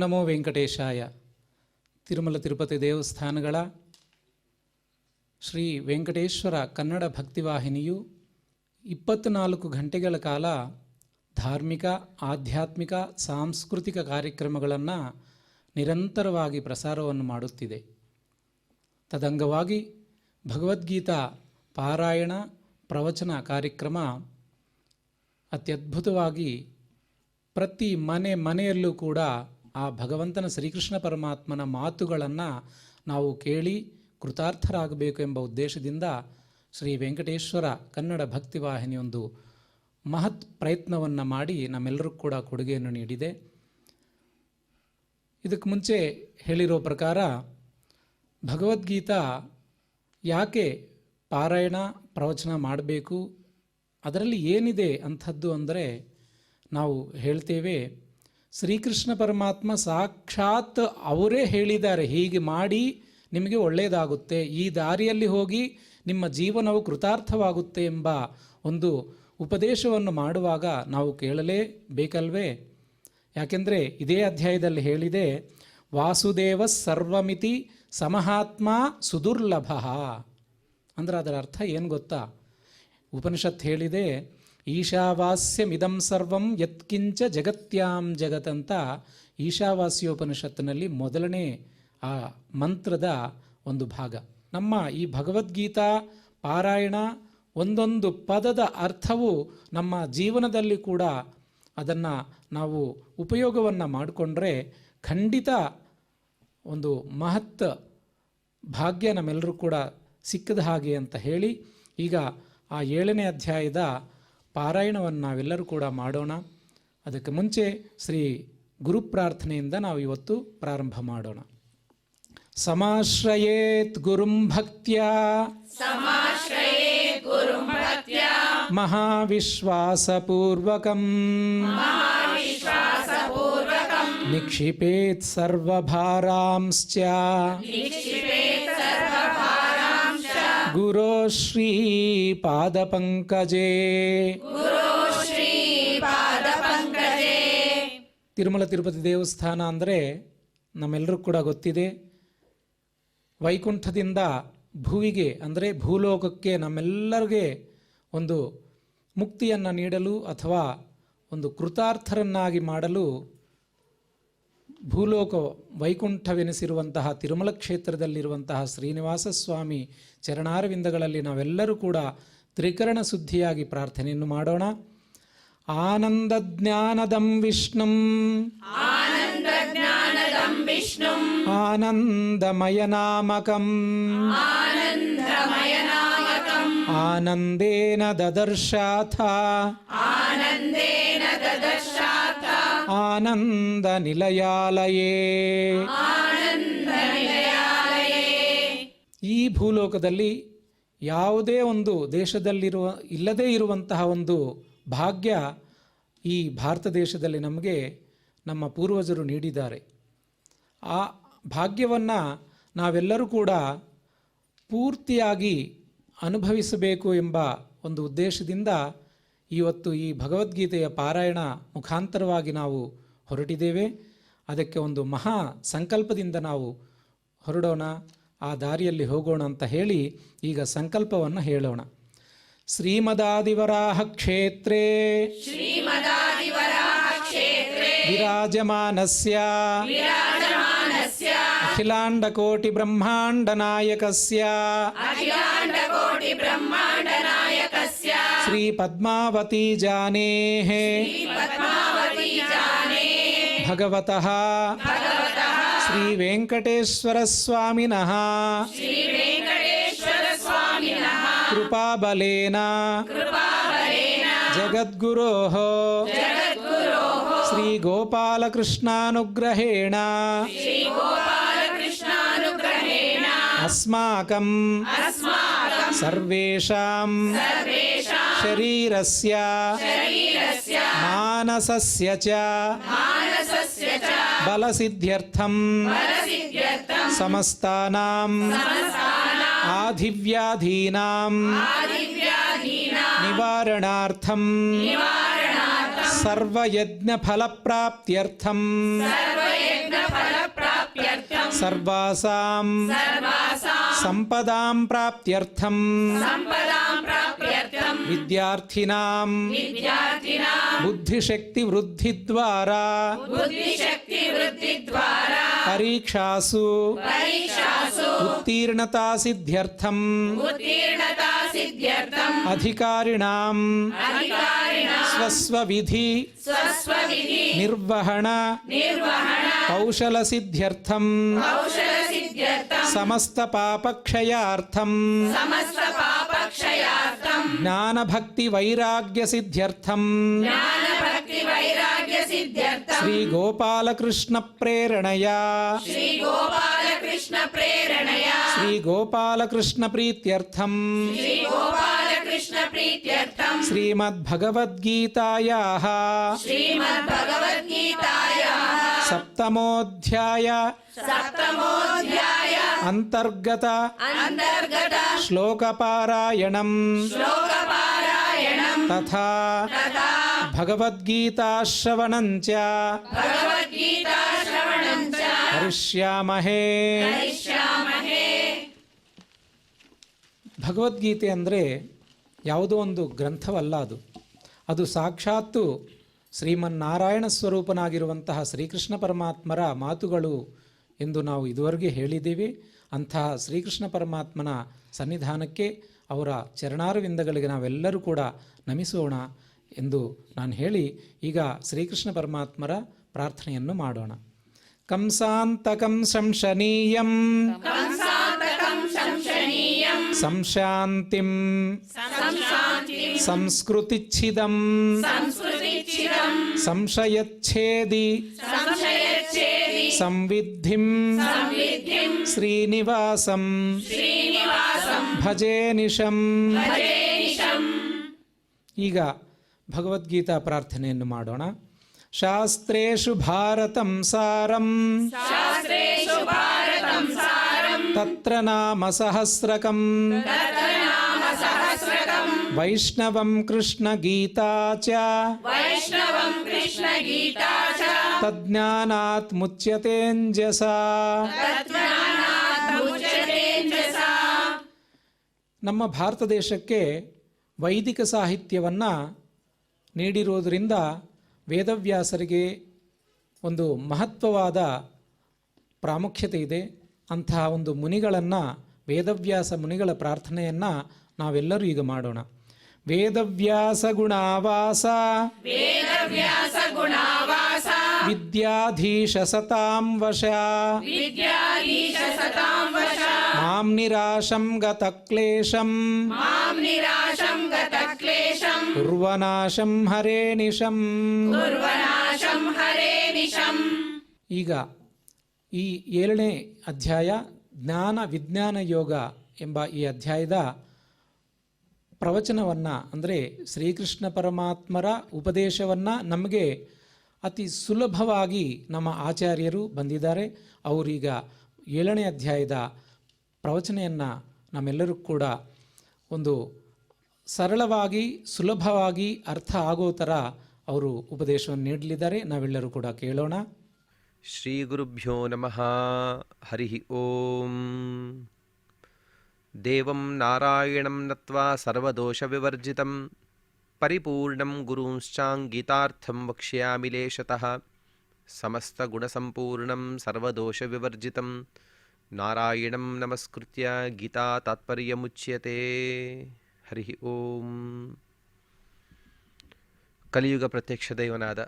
ನಮೋ ವೆಂಕಟೇಶಾಯ. ತಿರುಮಲ ತಿರುಪತಿ ದೇವಸ್ಥಾನಗಳ ಶ್ರೀ ವೆಂಕಟೇಶ್ವರ ಕನ್ನಡ ಭಕ್ತಿವಾಹಿನಿಯು 24 ಗಂಟೆಗಳ ಕಾಲ ಧಾರ್ಮಿಕ, ಆಧ್ಯಾತ್ಮಿಕ, ಸಾಂಸ್ಕೃತಿಕ ಕಾರ್ಯಕ್ರಮಗಳನ್ನು ನಿರಂತರವಾಗಿ ಪ್ರಸಾರವನ್ನು ಮಾಡುತ್ತಿದೆ. ತದಂಗವಾಗಿ ಭಗವದ್ಗೀತಾ ಪಾರಾಯಣ ಪ್ರವಚನ ಕಾರ್ಯಕ್ರಮ ಅತ್ಯದ್ಭುತವಾಗಿ ಪ್ರತಿ ಮನೆಯಲ್ಲೂ ಕೂಡ ಆ ಭಗವಂತನ ಶ್ರೀಕೃಷ್ಣ ಪರಮಾತ್ಮನ ಮಾತುಗಳನ್ನು ನಾವು ಕೇಳಿ ಕೃತಾರ್ಥರಾಗಬೇಕು ಎಂಬ ಉದ್ದೇಶದಿಂದ ಶ್ರೀ ವೆಂಕಟೇಶ್ವರ ಕನ್ನಡ ಭಕ್ತಿವಾಹಿನಿಯೊಂದು ಮಹತ್ ಪ್ರಯತ್ನವನ್ನು ಮಾಡಿ ನಮ್ಮೆಲ್ಲರಿಗೂ ಕೂಡ ಕೊಡುಗೆಯನ್ನು ನೀಡಿದೆ. ಇದಕ್ಕೆ ಮುಂಚೆ ಹೇಳಿರೋ ಪ್ರಕಾರ ಭಗವದ್ಗೀತಾ ಯಾಕೆ ಪಾರಾಯಣ ಪ್ರವಚನ ಮಾಡಬೇಕು, ಅದರಲ್ಲಿ ಏನಿದೆ ಅಂಥದ್ದು ಅಂದರೆ ನಾವು ಹೇಳ್ತೇವೆ, ಶ್ರೀಕೃಷ್ಣ ಪರಮಾತ್ಮ ಸಾಕ್ಷಾತ್ ಅವರೇ ಹೇಳಿದ್ದಾರೆ, ಹೀಗೆ ಮಾಡಿ ನಿಮಗೆ ಒಳ್ಳೆಯದಾಗುತ್ತೆ, ಈ ದಾರಿಯಲ್ಲಿ ಹೋಗಿ ನಿಮ್ಮ ಜೀವನವು ಕೃತಾರ್ಥವಾಗುತ್ತೆ ಎಂಬ ಒಂದು ಉಪದೇಶವನ್ನು ಮಾಡುವಾಗ ನಾವು ಕೇಳಲೇಬೇಕಲ್ವೇ? ಯಾಕೆಂದರೆ ಇದೇ ಅಧ್ಯಾಯದಲ್ಲಿ ಹೇಳಿದೆ, ವಾಸುದೇವ ಸರ್ವಮಿತಿ ಸಮಹಾತ್ಮ ಸುದುರ್ಲಭ. ಅಂದರೆ ಅದರ ಅರ್ಥ ಏನು ಗೊತ್ತಾ? ಉಪನಿಷತ್ ಹೇಳಿದೆ, ಈಶಾವಾಸ್ಯಮಿದಂ ಸರ್ವಂ ಯತ್ಕಿಂಚ ಜಗತ್ಯಾಂ ಜಗತ್ ಅಂತ ಈಶಾವಾಸ್ಯೋಪನಿಷತ್ತಿನಲ್ಲಿ ಮೊದಲನೇ ಆ ಮಂತ್ರದ ಒಂದು ಭಾಗ. ನಮ್ಮ ಈ ಭಗವದ್ಗೀತಾ ಪಾರಾಯಣ ಒಂದೊಂದು ಪದದ ಅರ್ಥವು ನಮ್ಮ ಜೀವನದಲ್ಲಿ ಕೂಡ ಅದನ್ನು ನಾವು ಉಪಯೋಗವನ್ನು ಮಾಡಿಕೊಂಡ್ರೆ ಖಂಡಿತ ಒಂದು ಮಹತ್ ಭಾಗ್ಯ ನಮ್ಮೆಲ್ಲರೂ ಕೂಡ ಸಿಕ್ಕದ ಹಾಗೆ ಅಂತ ಹೇಳಿ, ಈಗ ಆ 7ನೇ ಅಧ್ಯಾಯದ ಪಾರಾಯಣವನ್ನು ನಾವೆಲ್ಲರೂ ಕೂಡ ಮಾಡೋಣ. ಅದಕ್ಕೆ ಮುಂಚೆ ಶ್ರೀ ಗುರು ಪ್ರಾರ್ಥನೆಯಿಂದ ನಾವು ಇವತ್ತು ಪ್ರಾರಂಭ ಮಾಡೋಣ. ಸಮಾಶ್ರಯೇತ್ ಗುರುಂ ಭಕ್ತ್ಯಾ ಮಹಾವಿಶ್ವಾಸಪೂರ್ವಕಂ ನಿಕ್ಷಿಪೇತ್ ಸರ್ವಭಾರಾಂಶ್ಚ ಗುರೋ ಶ್ರೀ ಪಾದಪಂಕಜೇ. ತಿರುಮಲ ತಿರುಪತಿ ದೇವಸ್ಥಾನ ಅಂದರೆ ನಮ್ಮೆಲ್ಲರೂ ಕೂಡ ಗೊತ್ತಿದೆ, ವೈಕುಂಠದಿಂದ ಭುವಿಗೆ ಅಂದರೆ ಭೂಲೋಕಕ್ಕೆ ನಮ್ಮೆಲ್ಲರಿಗೆ ಒಂದು ಮುಕ್ತಿಯನ್ನು ನೀಡಲು ಅಥವಾ ಒಂದು ಕೃತಾರ್ಥರನ್ನಾಗಿ ಮಾಡಲು ಭೂಲೋಕ ವೈಕುಂಠವೆನಿಸಿರುವಂತಹ ತಿರುಮಲ ಕ್ಷೇತ್ರದಲ್ಲಿರುವಂತಹ ಶ್ರೀನಿವಾಸ ಸ್ವಾಮಿ ಚರಣಾರವಿಂದಗಳಲ್ಲಿ ನಾವೆಲ್ಲರೂ ಕೂಡ ತ್ರಿಕರಣ ಶುದ್ಧಿಯಾಗಿ ಪ್ರಾರ್ಥನೆಯನ್ನು ಮಾಡೋಣ. ಆನಂದ ಜ್ಞಾನದಂ ವಿಷ್ಣುಂ ಆನಂದಮಯ ನಾಮಕಂ ಆನಂದೇನ ದದರ್ಶಾಥ ಆನಂದ ನಿಲಯಾಲಯೇ. ಈ ಭೂಲೋಕದಲ್ಲಿ ಯಾವುದೇ ಒಂದು ಇಲ್ಲದೇ ಇರುವಂತಹ ಒಂದು ಭಾಗ್ಯ ಈ ಭಾರತ ದೇಶದಲ್ಲಿ ನಮಗೆ ನಮ್ಮ ಪೂರ್ವಜರು ನೀಡಿದ್ದಾರೆ. ಆ ಭಾಗ್ಯವನ್ನು ನಾವೆಲ್ಲರೂ ಕೂಡ ಪೂರ್ತಿಯಾಗಿ ಅನುಭವಿಸಬೇಕು ಎಂಬ ಒಂದು ಉದ್ದೇಶದಿಂದ ಇವತ್ತು ಈ ಭಗವದ್ಗೀತೆಯ ಪಾರಾಯಣ ಮುಖಾಂತರವಾಗಿ ನಾವು ಹೊರಟಿದ್ದೇವೆ. ಅದಕ್ಕೆ ಒಂದು ಮಹಾ ಸಂಕಲ್ಪದಿಂದ ನಾವು ಹೊರಡೋಣ, ಆ ದಾರಿಯಲ್ಲಿ ಹೋಗೋಣ ಅಂತ ಹೇಳಿ ಈಗ ಸಂಕಲ್ಪವನ್ನು ಹೇಳೋಣ. ಶ್ರೀಮದಾದಿವರಾಹ ಕ್ಷೇತ್ರೇ ವಿರಾಜಮಾನಸ್ಯ ಅಖಿಲಾಂಡಕೋಟಿ ಬ್ರಹ್ಮಾಂಡ ನಾಯಕಸ್ಯ ಶ್ರೀ ಪದ್ಮಾವತಿ ಜಾನೇಃ ಭಗವತಃ ಶ್ರೀ ವೆಂಕಟೇಶ್ವರ ಸ್ವಾಮಿನಃ ಕೃಪಾಬಲೇನ ಜಗದ್ಗುರೋಃ ಶ್ರೀ ಗೋಪಾಲಕೃಷ್ಣಾನುಗ್ರಹೇಣ ಅಸ್ಮಾಕಂ ಸರ್ವೇಷಾಂ ಶರೀರಸ್ಯ ಮಾನಸಸ್ಯ ಚ ಬಲಸಿದ್ಧ್ಯರ್ಥಂ ಸಮಸ್ತಾನಾಂ ಆಧಿವ್ಯಾಧೀನಾಂ ನಿವಾರಣಾರ್ಥಂ ಸರ್ವಯಜ್ಞ ಫಲಪ್ರಾಪ್ತ್ಯರ್ಥಂ ಸರ್ವಾಸಾಂ ಸಂಪದಾಂ ಪ್ರಾಪ್ತ್ಯರ್ಥಂ ವಿದ್ಯಾರ್ಥಿನಾಂ ಬುದ್ಧಿಶಕ್ತಿ ವೃದ್ಧಿದ್ವಾರಾ ಪರೀಕ್ಷಾಸು ಉತ್ತೀರ್ಣತಾ ಸಿದ್ಧ್ಯರ್ಥಂ ಅಧಿಕಾರಿಣಾಂ ಸ್ವಸ್ವವಿಧಿ ನಿರ್ವಹಣ ಕೌಶಲ ಸಿದ್ಧ್ಯರ್ಥಂ ಸಮಸ್ತ ಪಾಪಕ್ಷಯಾರ್ಥಂ ಜ್ಞಾನ ಭಕ್ತಿ ವೈರಾಗ್ಯ ಸಿದ್ಧ್ಯರ್ಥಂ ಶ್ರೀ ಗೋಪಾಲಕೃಷ್ಣ ಪ್ರೇರಣೆಯ ಶ್ರೀ ಗೋಪಾಲಕೃಷ್ಣ ಪ್ರೀತ್ಯರ್ಥಂ ಶ್ರೀಮದ್ಭಗವದ್ಗೀತಾಯಾಃ ಸಪ್ತಮೋಧ್ಯಾಯ ಅಂತರ್ಗತ ಶ್ಲೋಕಪಾರಾಯಣಂ ತಥಾ ಭಗವದ್ಗೀತಾಶ್ರವಣಂಚ ಕರಿಷ್ಯಾಮಹೇ. ಭಗವದ್ಗೀತೆ ಅಂದರೆ ಯಾವುದೋ ಒಂದು ಗ್ರಂಥವಲ್ಲ, ಅದು ಸಾಕ್ಷಾತ್ತು ಶ್ರೀಮನ್ನಾರಾಯಣ ಸ್ವರೂಪನಾಗಿರುವಂತಹ ಶ್ರೀಕೃಷ್ಣ ಪರಮಾತ್ಮರ ಮಾತುಗಳು ಎಂದು ನಾವು ಇದುವರೆಗೆ ಹೇಳಿದ್ದೀವಿ. ಅಂತಹ ಶ್ರೀಕೃಷ್ಣ ಪರಮಾತ್ಮನ ಸನ್ನಿಧಾನಕ್ಕೆ, ಅವರ ಚರಣಾರವಿಂದಗಳಿಗೆ ನಾವೆಲ್ಲರೂ ಕೂಡ ನಮಿಸೋಣ ಎಂದು ನಾನು ಹೇಳಿ ಈಗ ಶ್ರೀಕೃಷ್ಣ ಪರಮಾತ್ಮರ ಪ್ರಾರ್ಥನೆಯನ್ನು ಮಾಡೋಣ. ಕಂಸಾಂತಕಂ ಶಂಶನೀಯಂ ಸಂಶಾಂತಿಂ ಸಂಸ್ಕೃತಿಚ್ಛಿದಂ ಸಂಶಯಚ್ಛೇದಿ ಸಂವಿದ್ಧಿಂ ಶ್ರೀನಿವಾಸಂ ಭಜೇ ನಿಶಂ. ಈಗ ಭಗವದ್ಗೀತಾ ಪ್ರಾರ್ಥನೆಯನ್ನು ಮಾಡೋಣ. ಶಾಸ್ತ್ರೇಷು ಭಾರತಂ ಸಾರಂ ತತ್ರ ನಾಮ ಸಹಸ್ರಕಂ ವೈಷ್ಣವಂ ಕೃಷ್ಣ ಗೀತಾ ಚ ತಜ್ಞಾನಾತ್ ಮುಚ್ಯತೇಂಜಸಾ. ನಮ್ಮ ಭಾರತ ದೇಶಕ್ಕೆ ವೈದಿಕ ಸಾಹಿತ್ಯವನ್ನು ನೀಡಿರುವುದರಿಂದ ವೇದವ್ಯಾಸರಿಗೆ ಒಂದು ಮಹತ್ವವಾದ ಪ್ರಾಮುಖ್ಯತೆ ಇದೆ. ಅಂತಹ ಒಂದು ಮುನಿಗಳನ್ನು, ವೇದವ್ಯಾಸ ಮುನಿಗಳ ಪ್ರಾರ್ಥನೆಯನ್ನು ನಾವೆಲ್ಲರೂ ಈಗ ಮಾಡೋಣ. ವೇದವ್ಯಾಸ ಗುಣಾವಾಸ ವಿದ್ಯಾಧೀಶ ಸತಾಂ ವಶ ಮಾಂ ನಿರಾಶಂ ಗತ ಕ್ಲೇಶಂ ಕುರ್ವನಾಶಂ ಹರೇ ನಿಶಂ. ಈಗ ಈ 7ನೇ ಅಧ್ಯಾಯ ಜ್ಞಾನ ವಿಜ್ಞಾನ ಯೋಗ ಎಂಬ ಈ ಅಧ್ಯಾಯದ ಪ್ರವಚನವನ್ನು, ಅಂದರೆ ಶ್ರೀಕೃಷ್ಣ ಪರಮಾತ್ಮರ ಉಪದೇಶವನ್ನು ನಮಗೆ ಅತಿ ಸುಲಭವಾಗಿ ನಮ್ಮ ಆಚಾರ್ಯರು ಬಂದಿದ್ದಾರೆ. ಅವರೀಗ 7ನೇ ಅಧ್ಯಾಯದ ಪ್ರವಚನೆಯನ್ನು ನಮ್ಮೆಲ್ಲರೂ ಕೂಡ ಒಂದು ಸರಳವಾಗಿ ಸುಲಭವಾಗಿ ಅರ್ಥ ಆಗೋ ಥರ ಅವರು ಉಪದೇಶವನ್ನು ನೀಡಲಿದ್ದಾರೆ. ನಾವೆಲ್ಲರೂ ಕೂಡ ಕೇಳೋಣ. ಶ್ರೀ ಗುರುಭ್ಯೋ ನಮಃ. ಹರಿ ಓಂ. ದೇವಂ ನಾರಾಯಣಂ ನತ್ವಾ ಸರ್ವದೋಷ ವಿವರ್ಜಿತಂ ಪರಿಪೂರ್ಣಂ ಗುರುಂಶ್ಚಾಂಗೀತಾರ್ಥಂ ವಕ್ಷ್ಯಾಮಿ ಲೇಶತಃ. ಸಮಸ್ತ ಗುಣಸಂಪೂರ್ಣಂ ಸರ್ವದೋಷ ವಿವರ್ಜಿತಂ ನಾರಾಯಣಂ ನಮಸ್ಕೃತ್ಯ ಗೀತಾ ತಾತ್ಪರ್ಯಮುಚ್ಯತೆ. ಹರಿ ಓಂ. ಕಲಿಯುಗ ಪ್ರತ್ಯಕ್ಷ ದೈವನಾದ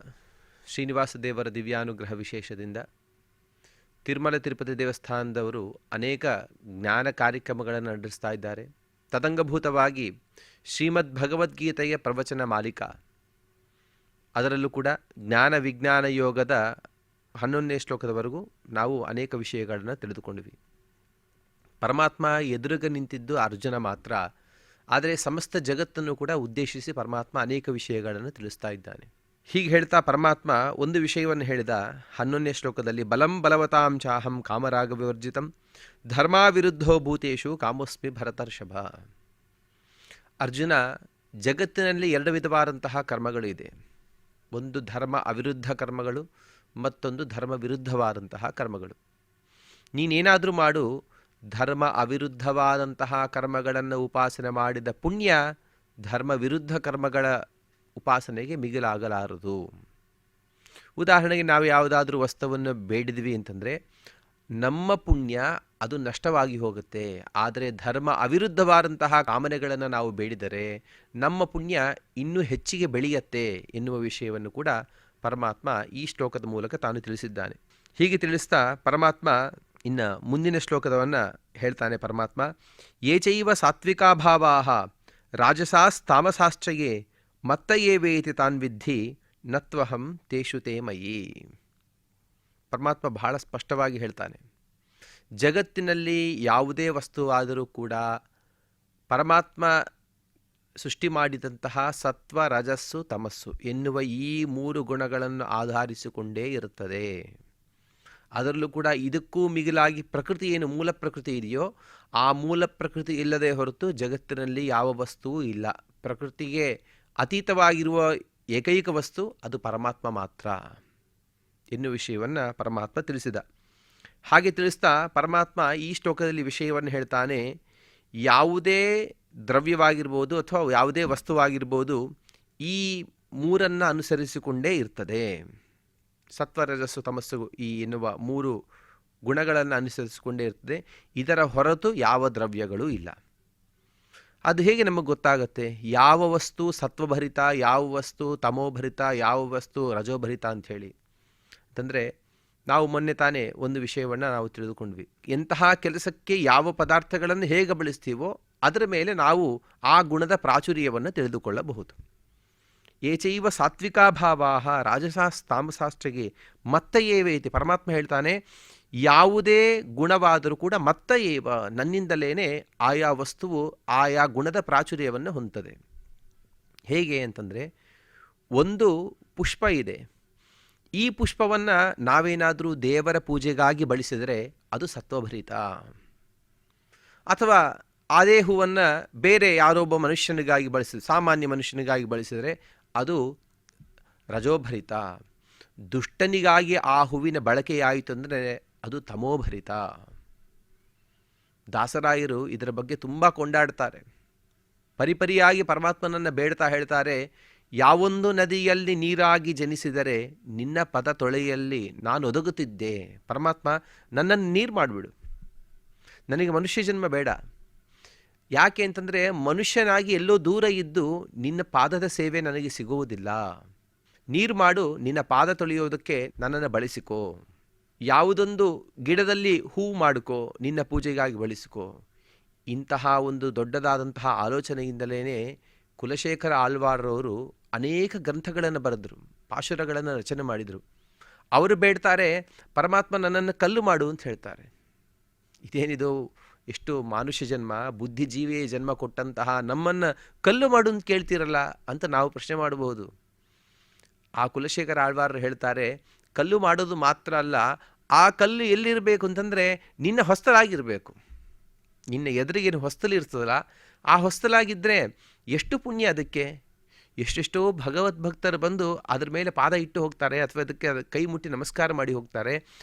ಶ್ರೀನಿವಾಸ ದೇವರ ದಿವ್ಯಾನುಗ್ರಹ ವಿಶೇಷದಿಂದ ತಿರುಮಲ ತಿರುಪತಿ ದೇವಸ್ಥಾನದವರು ಅನೇಕ ಜ್ಞಾನ ಕಾರ್ಯಕ್ರಮಗಳನ್ನು ನಡೆಸ್ತಾ ಇದ್ದಾರೆ. ತದಂಗಭೂತವಾಗಿ ಶ್ರೀಮದ್ ಭಗವದ್ಗೀತೆಯ ಪ್ರವಚನ ಮಾಲಿಕಾ, ಅದರಲ್ಲೂ ಕೂಡ ಜ್ಞಾನ ವಿಜ್ಞಾನ ಯೋಗದ 11ನೇ ಶ್ಲೋಕದವರೆಗೂ ನಾವು ಅನೇಕ ವಿಷಯಗಳನ್ನು ತಿಳಿದುಕೊಂಡಿವಿ. ಪರಮಾತ್ಮ ಎದುರುಗ ನಿಂತಿದ್ದು ಅರ್ಜುನ ಮಾತ್ರ, ಆದರೆ ಸಮಸ್ತ ಜಗತ್ತನ್ನು ಕೂಡ ಉದ್ದೇಶಿಸಿ ಪರಮಾತ್ಮ ಅನೇಕ ವಿಷಯಗಳನ್ನು ತಿಳಿಸ್ತಾ ಇದ್ದಾನೆ. ಹೀಗೆ ಹೇಳ್ತಾ ಪರಮಾತ್ಮ ಒಂದು ವಿಷಯವನ್ನು ಹೇಳಿದ 11ನೇ ಶ್ಲೋಕದಲ್ಲಿ, ಬಲಂ ಬಲವತಾಂ ಚಾಹಂ ಕಾಮರಾಗ ವಿವರ್ಜಿತಂ ಧರ್ಮಾವಿರುದ್ಧೋ ಭೂತೇಶು ಕಾಮೋಸ್ಮಿ ಭರತರ್ಷಭ. ಅರ್ಜುನ, ಜಗತ್ತಿನಲ್ಲಿ 2 ವಿಧವಾದಂತಹ ಕರ್ಮಗಳು ಇದೆ. ಒಂದು ಧರ್ಮ ಅವಿರುದ್ಧ ಕರ್ಮಗಳು, ಮತ್ತೊಂದು ಧರ್ಮ ವಿರುದ್ಧವಾದಂತಹ ಕರ್ಮಗಳು. ನೀನೇನಾದರೂ ಮಾಡು, ಧರ್ಮ ಅವಿರುದ್ಧವಾದಂತಹ ಕರ್ಮಗಳನ್ನು ಉಪಾಸನೆ ಮಾಡಿದ ಪುಣ್ಯ ಧರ್ಮ ವಿರುದ್ಧ ಕರ್ಮಗಳ ಉಪಾಸನೆಗೆ ಮಿಗಿಲಾಗಲಾರದು. ಉದಾಹರಣೆಗೆ ನಾವು ಯಾವುದಾದ್ರೂ ವಸ್ತುವನ್ನು ಬೇಡಿದ್ವಿ ಅಂತಂದರೆ ನಮ್ಮ ಪುಣ್ಯ ಅದು ನಷ್ಟವಾಗಿ ಹೋಗುತ್ತೆ. ಆದರೆ ಧರ್ಮ ಅವಿರುದ್ಧವಾದಂತಹ ಕಾಮನೆಗಳನ್ನು ನಾವು ಬೇಡಿದರೆ ನಮ್ಮ ಪುಣ್ಯ ಇನ್ನೂ ಹೆಚ್ಚಿಗೆ ಬೆಳೆಯುತ್ತೆ ಎನ್ನುವ ವಿಷಯವನ್ನು ಕೂಡ ಪರಮಾತ್ಮ ಈ ಶ್ಲೋಕದ ಮೂಲಕ ತಾನು ತಿಳಿಸಿದ್ದಾನೆ. ಹೀಗೆ ತಿಳಿಸ್ತಾ ಪರಮಾತ್ಮ ಇನ್ನು ಮುಂದಿನ ಶ್ಲೋಕದವನ್ನು ಹೇಳ್ತಾನೆ. ಪರಮಾತ್ಮ ಏಚೈವ ಸಾತ್ವಿಕಾಭಾವಾಹ ರಾಜಸಾಸ್ತಾಮಸಾಶ್ಚಯೇ ಮತ್ತ ಏವೇತಿ ತಾನ್ ವಿದ್ಧಿ ನತ್ವಹಂ ತೇಷು ತೇ ಮಯಿ. ಪರಮಾತ್ಮ ಬಹಳ ಸ್ಪಷ್ಟವಾಗಿ ಹೇಳ್ತಾನೆ, ಜಗತ್ತಿನಲ್ಲಿ ಯಾವುದೇ ವಸ್ತು ಆದರೂ ಕೂಡ ಪರಮಾತ್ಮ ಸೃಷ್ಟಿ ಮಾಡಿದಂತಹ ಸತ್ವ, ರಜಸ್ಸು, ತಮಸ್ಸು ಎನ್ನುವ ಈ 3 ಗುಣಗಳನ್ನು ಆಧರಿಸಿಕೊಂಡೇ ಇರುತ್ತದೆ. ಅದರಲ್ಲೂ ಕೂಡ ಇದಕ್ಕೂ ಮಿಗಿಲಾಗಿ ಪ್ರಕೃತಿ ಏನು ಮೂಲ ಪ್ರಕೃತಿ ಇದೆಯೋ ಆ ಮೂಲ ಪ್ರಕೃತಿ ಇಲ್ಲದೆ ಹೊರತು ಜಗತ್ತಿನಲ್ಲಿ ಯಾವ ವಸ್ತುವೂ ಇಲ್ಲ. ಪ್ರಕೃತಿಗೆ ಅತೀತವಾಗಿರುವ ಏಕೈಕ ವಸ್ತು ಅದು ಪರಮಾತ್ಮ ಮಾತ್ರ ಎನ್ನುವ ವಿಷಯವನ್ನು ಪರಮಾತ್ಮ ತಿಳಿಸಿದ. ಹಾಗೆ ತಿಳಿಸ್ತಾ ಪರಮಾತ್ಮ ಈ ಶ್ಲೋಕದಲ್ಲಿ ವಿಷಯವನ್ನು ಹೇಳ್ತಾನೆ, ಯಾವುದೇ ದ್ರವ್ಯವಾಗಿರ್ಬೋದು ಅಥವಾ ಯಾವುದೇ ವಸ್ತುವಾಗಿರ್ಬೋದು ಈ 3 ಅನುಸರಿಸಿಕೊಂಡೇ ಇರ್ತದೆ. ಸತ್ವ, ರಜಸ್ಸು, ತಮಸ್ಸು ಈ ಎನ್ನುವ 3 ಗುಣಗಳನ್ನು ಅನುಸರಿಸಿಕೊಂಡೇ ಇರ್ತದೆ. ಇದರ ಹೊರತು ಯಾವ ದ್ರವ್ಯಗಳೂ ಇಲ್ಲ. ಅದು ಹೇಗೆ ನಮಗೆ ಗೊತ್ತಾಗುತ್ತೆ ಯಾವ ವಸ್ತು ಸತ್ವಭರಿತ, ಯಾವ ವಸ್ತು ತಮೋಭರಿತ, ಯಾವ ವಸ್ತು ರಜೋಭರಿತ ಅಂಥೇಳಿ ಅಂತಂದರೆ, ನಾವು ಮೊನ್ನೆ ತಾನೇ ಒಂದು ವಿಷಯವನ್ನು ನಾವು ತಿಳಿದುಕೊಂಡ್ವಿ. ಎಂತಹ ಕೆಲಸಕ್ಕೆ ಯಾವ ಪದಾರ್ಥಗಳನ್ನು ಹೇಗೆ ಬಳಸ್ತೀವೋ ಅದರ ಮೇಲೆ ನಾವು ಆ ಗುಣದ ಪ್ರಾಚುರ್ಯವನ್ನು ತಿಳಿದುಕೊಳ್ಳಬಹುದು. ಏಚೈವ ಸಾತ್ವಿಕಾಭಾವಾಹ ರಾಜಸಾಸ್ತಾಮಸಾಶ್ಚಯೇ ಮತ್ತ ಏವೇತಿ. ಪರಮಾತ್ಮ ಹೇಳ್ತಾನೆ, ಯಾವುದೇ ಗುಣವಾದರೂ ಕೂಡ ಮತ್ತ ಏವ ನನ್ನಿಂದಲೇ ಆಯಾ ವಸ್ತುವು ಆಯಾ ಗುಣದ ಪ್ರಾಚುರ್ಯವನ್ನು ಹೊಂದುತ್ತದೆ. ಹೇಗೆ ಅಂತಂದರೆ, ಒಂದು ಪುಷ್ಪ ಇದೆ, ಈ ಪುಷ್ಪವನ್ನು ನಾವೇನಾದರೂ ದೇವರ ಪೂಜೆಗಾಗಿ ಬಳಸಿದರೆ ಅದು ಸತ್ವಭರಿತ. ಅಥವಾ ಅದೇ ಹೂವನ್ನು ಬೇರೆ ಯಾರೊಬ್ಬ ಮನುಷ್ಯನಿಗಾಗಿ ಸಾಮಾನ್ಯ ಮನುಷ್ಯನಿಗಾಗಿ ಬಳಸಿದರೆ ಅದು ರಜೋಭರಿತ. ದುಷ್ಟನಿಗಾಗಿ ಆ ಹೂವಿನ ಬಳಕೆಯಾಯಿತು ಅಂದರೆ ಅದು ತಮೋಭರಿತ. ದಾಸರಾಯರು ಇದರ ಬಗ್ಗೆ ತುಂಬ ಕೊಂಡಾಡ್ತಾರೆ. ಪರಿಪರಿಯಾಗಿ ಪರಮಾತ್ಮನನ್ನು ಬೇಡ್ತಾ ಹೇಳ್ತಾರೆ, ಯಾವೊಂದು ನದಿಯಲ್ಲಿ ನೀರಾಗಿ ಜನಿಸಿದರೆ ನಿನ್ನ ಪದ ತೊಳೆಯಲ್ಲಿ ನಾನು ಒದಗುತ್ತಿದ್ದೆ. ಪರಮಾತ್ಮ ನನ್ನನ್ನು ನೀರು ಮಾಡಿಬಿಡು, ನನಗೆ ಮನುಷ್ಯ ಜನ್ಮ ಬೇಡ. ಯಾಕೆ ಅಂತಂದರೆ ಮನುಷ್ಯನಾಗಿ ಎಲ್ಲೋ ದೂರ ಇದ್ದು ನಿನ್ನ ಪಾದದ ಸೇವೆ ನನಗೆ ಸಿಗುವುದಿಲ್ಲ. ನೀರು ಮಾಡು, ನಿನ್ನ ಪಾದ ತೊಳೆಯೋದಕ್ಕೆ ನನ್ನನ್ನು ಬಳಸಿಕೋ. ಯಾವುದೊಂದು ಗಿಡದಲ್ಲಿ ಹೂ ಮಾಡಿಕೋ, ನಿನ್ನ ಪೂಜೆಗಾಗಿ ಬಳಸಿಕೋ. ಇಂತಹ ಒಂದು ದೊಡ್ಡದಾದಂತಹ ಆಲೋಚನೆಯಿಂದಲೇ ಕುಲಶೇಖರ ಆಳ್ವಾರವರು ಅನೇಕ ಗ್ರಂಥಗಳನ್ನು ಬರೆದರು, ಪಾಶುರಗಳನ್ನು ರಚನೆ ಮಾಡಿದರು. ಅವರು ಬೇಡ್ತಾರೆ, ಪರಮಾತ್ಮ ನನ್ನನ್ನು ಕಲ್ಲು ಮಾಡು ಅಂತ ಹೇಳ್ತಾರೆ. ಇದೇನಿದು, ಎಷ್ಟು ಮಾನುಷ್ಯ ಜನ್ಮ, ಬುದ್ಧಿಜೀವಿಯೇ ಜನ್ಮ ಕೊಟ್ಟಂತಹ ನಮ್ಮನ್ನು ಕಲ್ಲು ಮಾಡು ಅಂತ ಕೇಳ್ತೀರಲ್ಲ ಅಂತ ನಾವು ಪ್ರಶ್ನೆ ಮಾಡಬಹುದು. ಆ ಕುಲಶೇಖರ ಆಳ್ವಾರರು ಹೇಳ್ತಾರೆ, ಕಲ್ಲು ಮಾಡೋದು ಮಾತ್ರ ಅಲ್ಲ, ಆ ಕಲ್ಲು ಎಲ್ಲಿರಬೇಕು ಅಂತಂದರೆ ನಿನ್ನ ಹೊಸ್ತಲಾಗಿರಬೇಕು. ನಿನ್ನ ಎದುರಿಗೇನು ಹೊಸ್ತಲು ಇರ್ತದಲ್ಲ, ಆ ಹೊಸ್ತಲಾಗಿದ್ದರೆ ಎಷ್ಟು ಪುಣ್ಯ ಅದಕ್ಕೆ. ಎಷ್ಟೆಷ್ಟೋ ಭಗವದ್ಭಕ್ತರು ಬಂದು ಅದ್ರ ಮೇಲೆ ಪಾದ ಇಟ್ಟು ಹೋಗ್ತಾರೆ, ಅಥವಾ ಅದಕ್ಕೆ ಕೈ ಮುಟ್ಟಿ ನಮಸ್ಕಾರ ಮಾಡಿ ಹೋಗ್ತಾರೆ.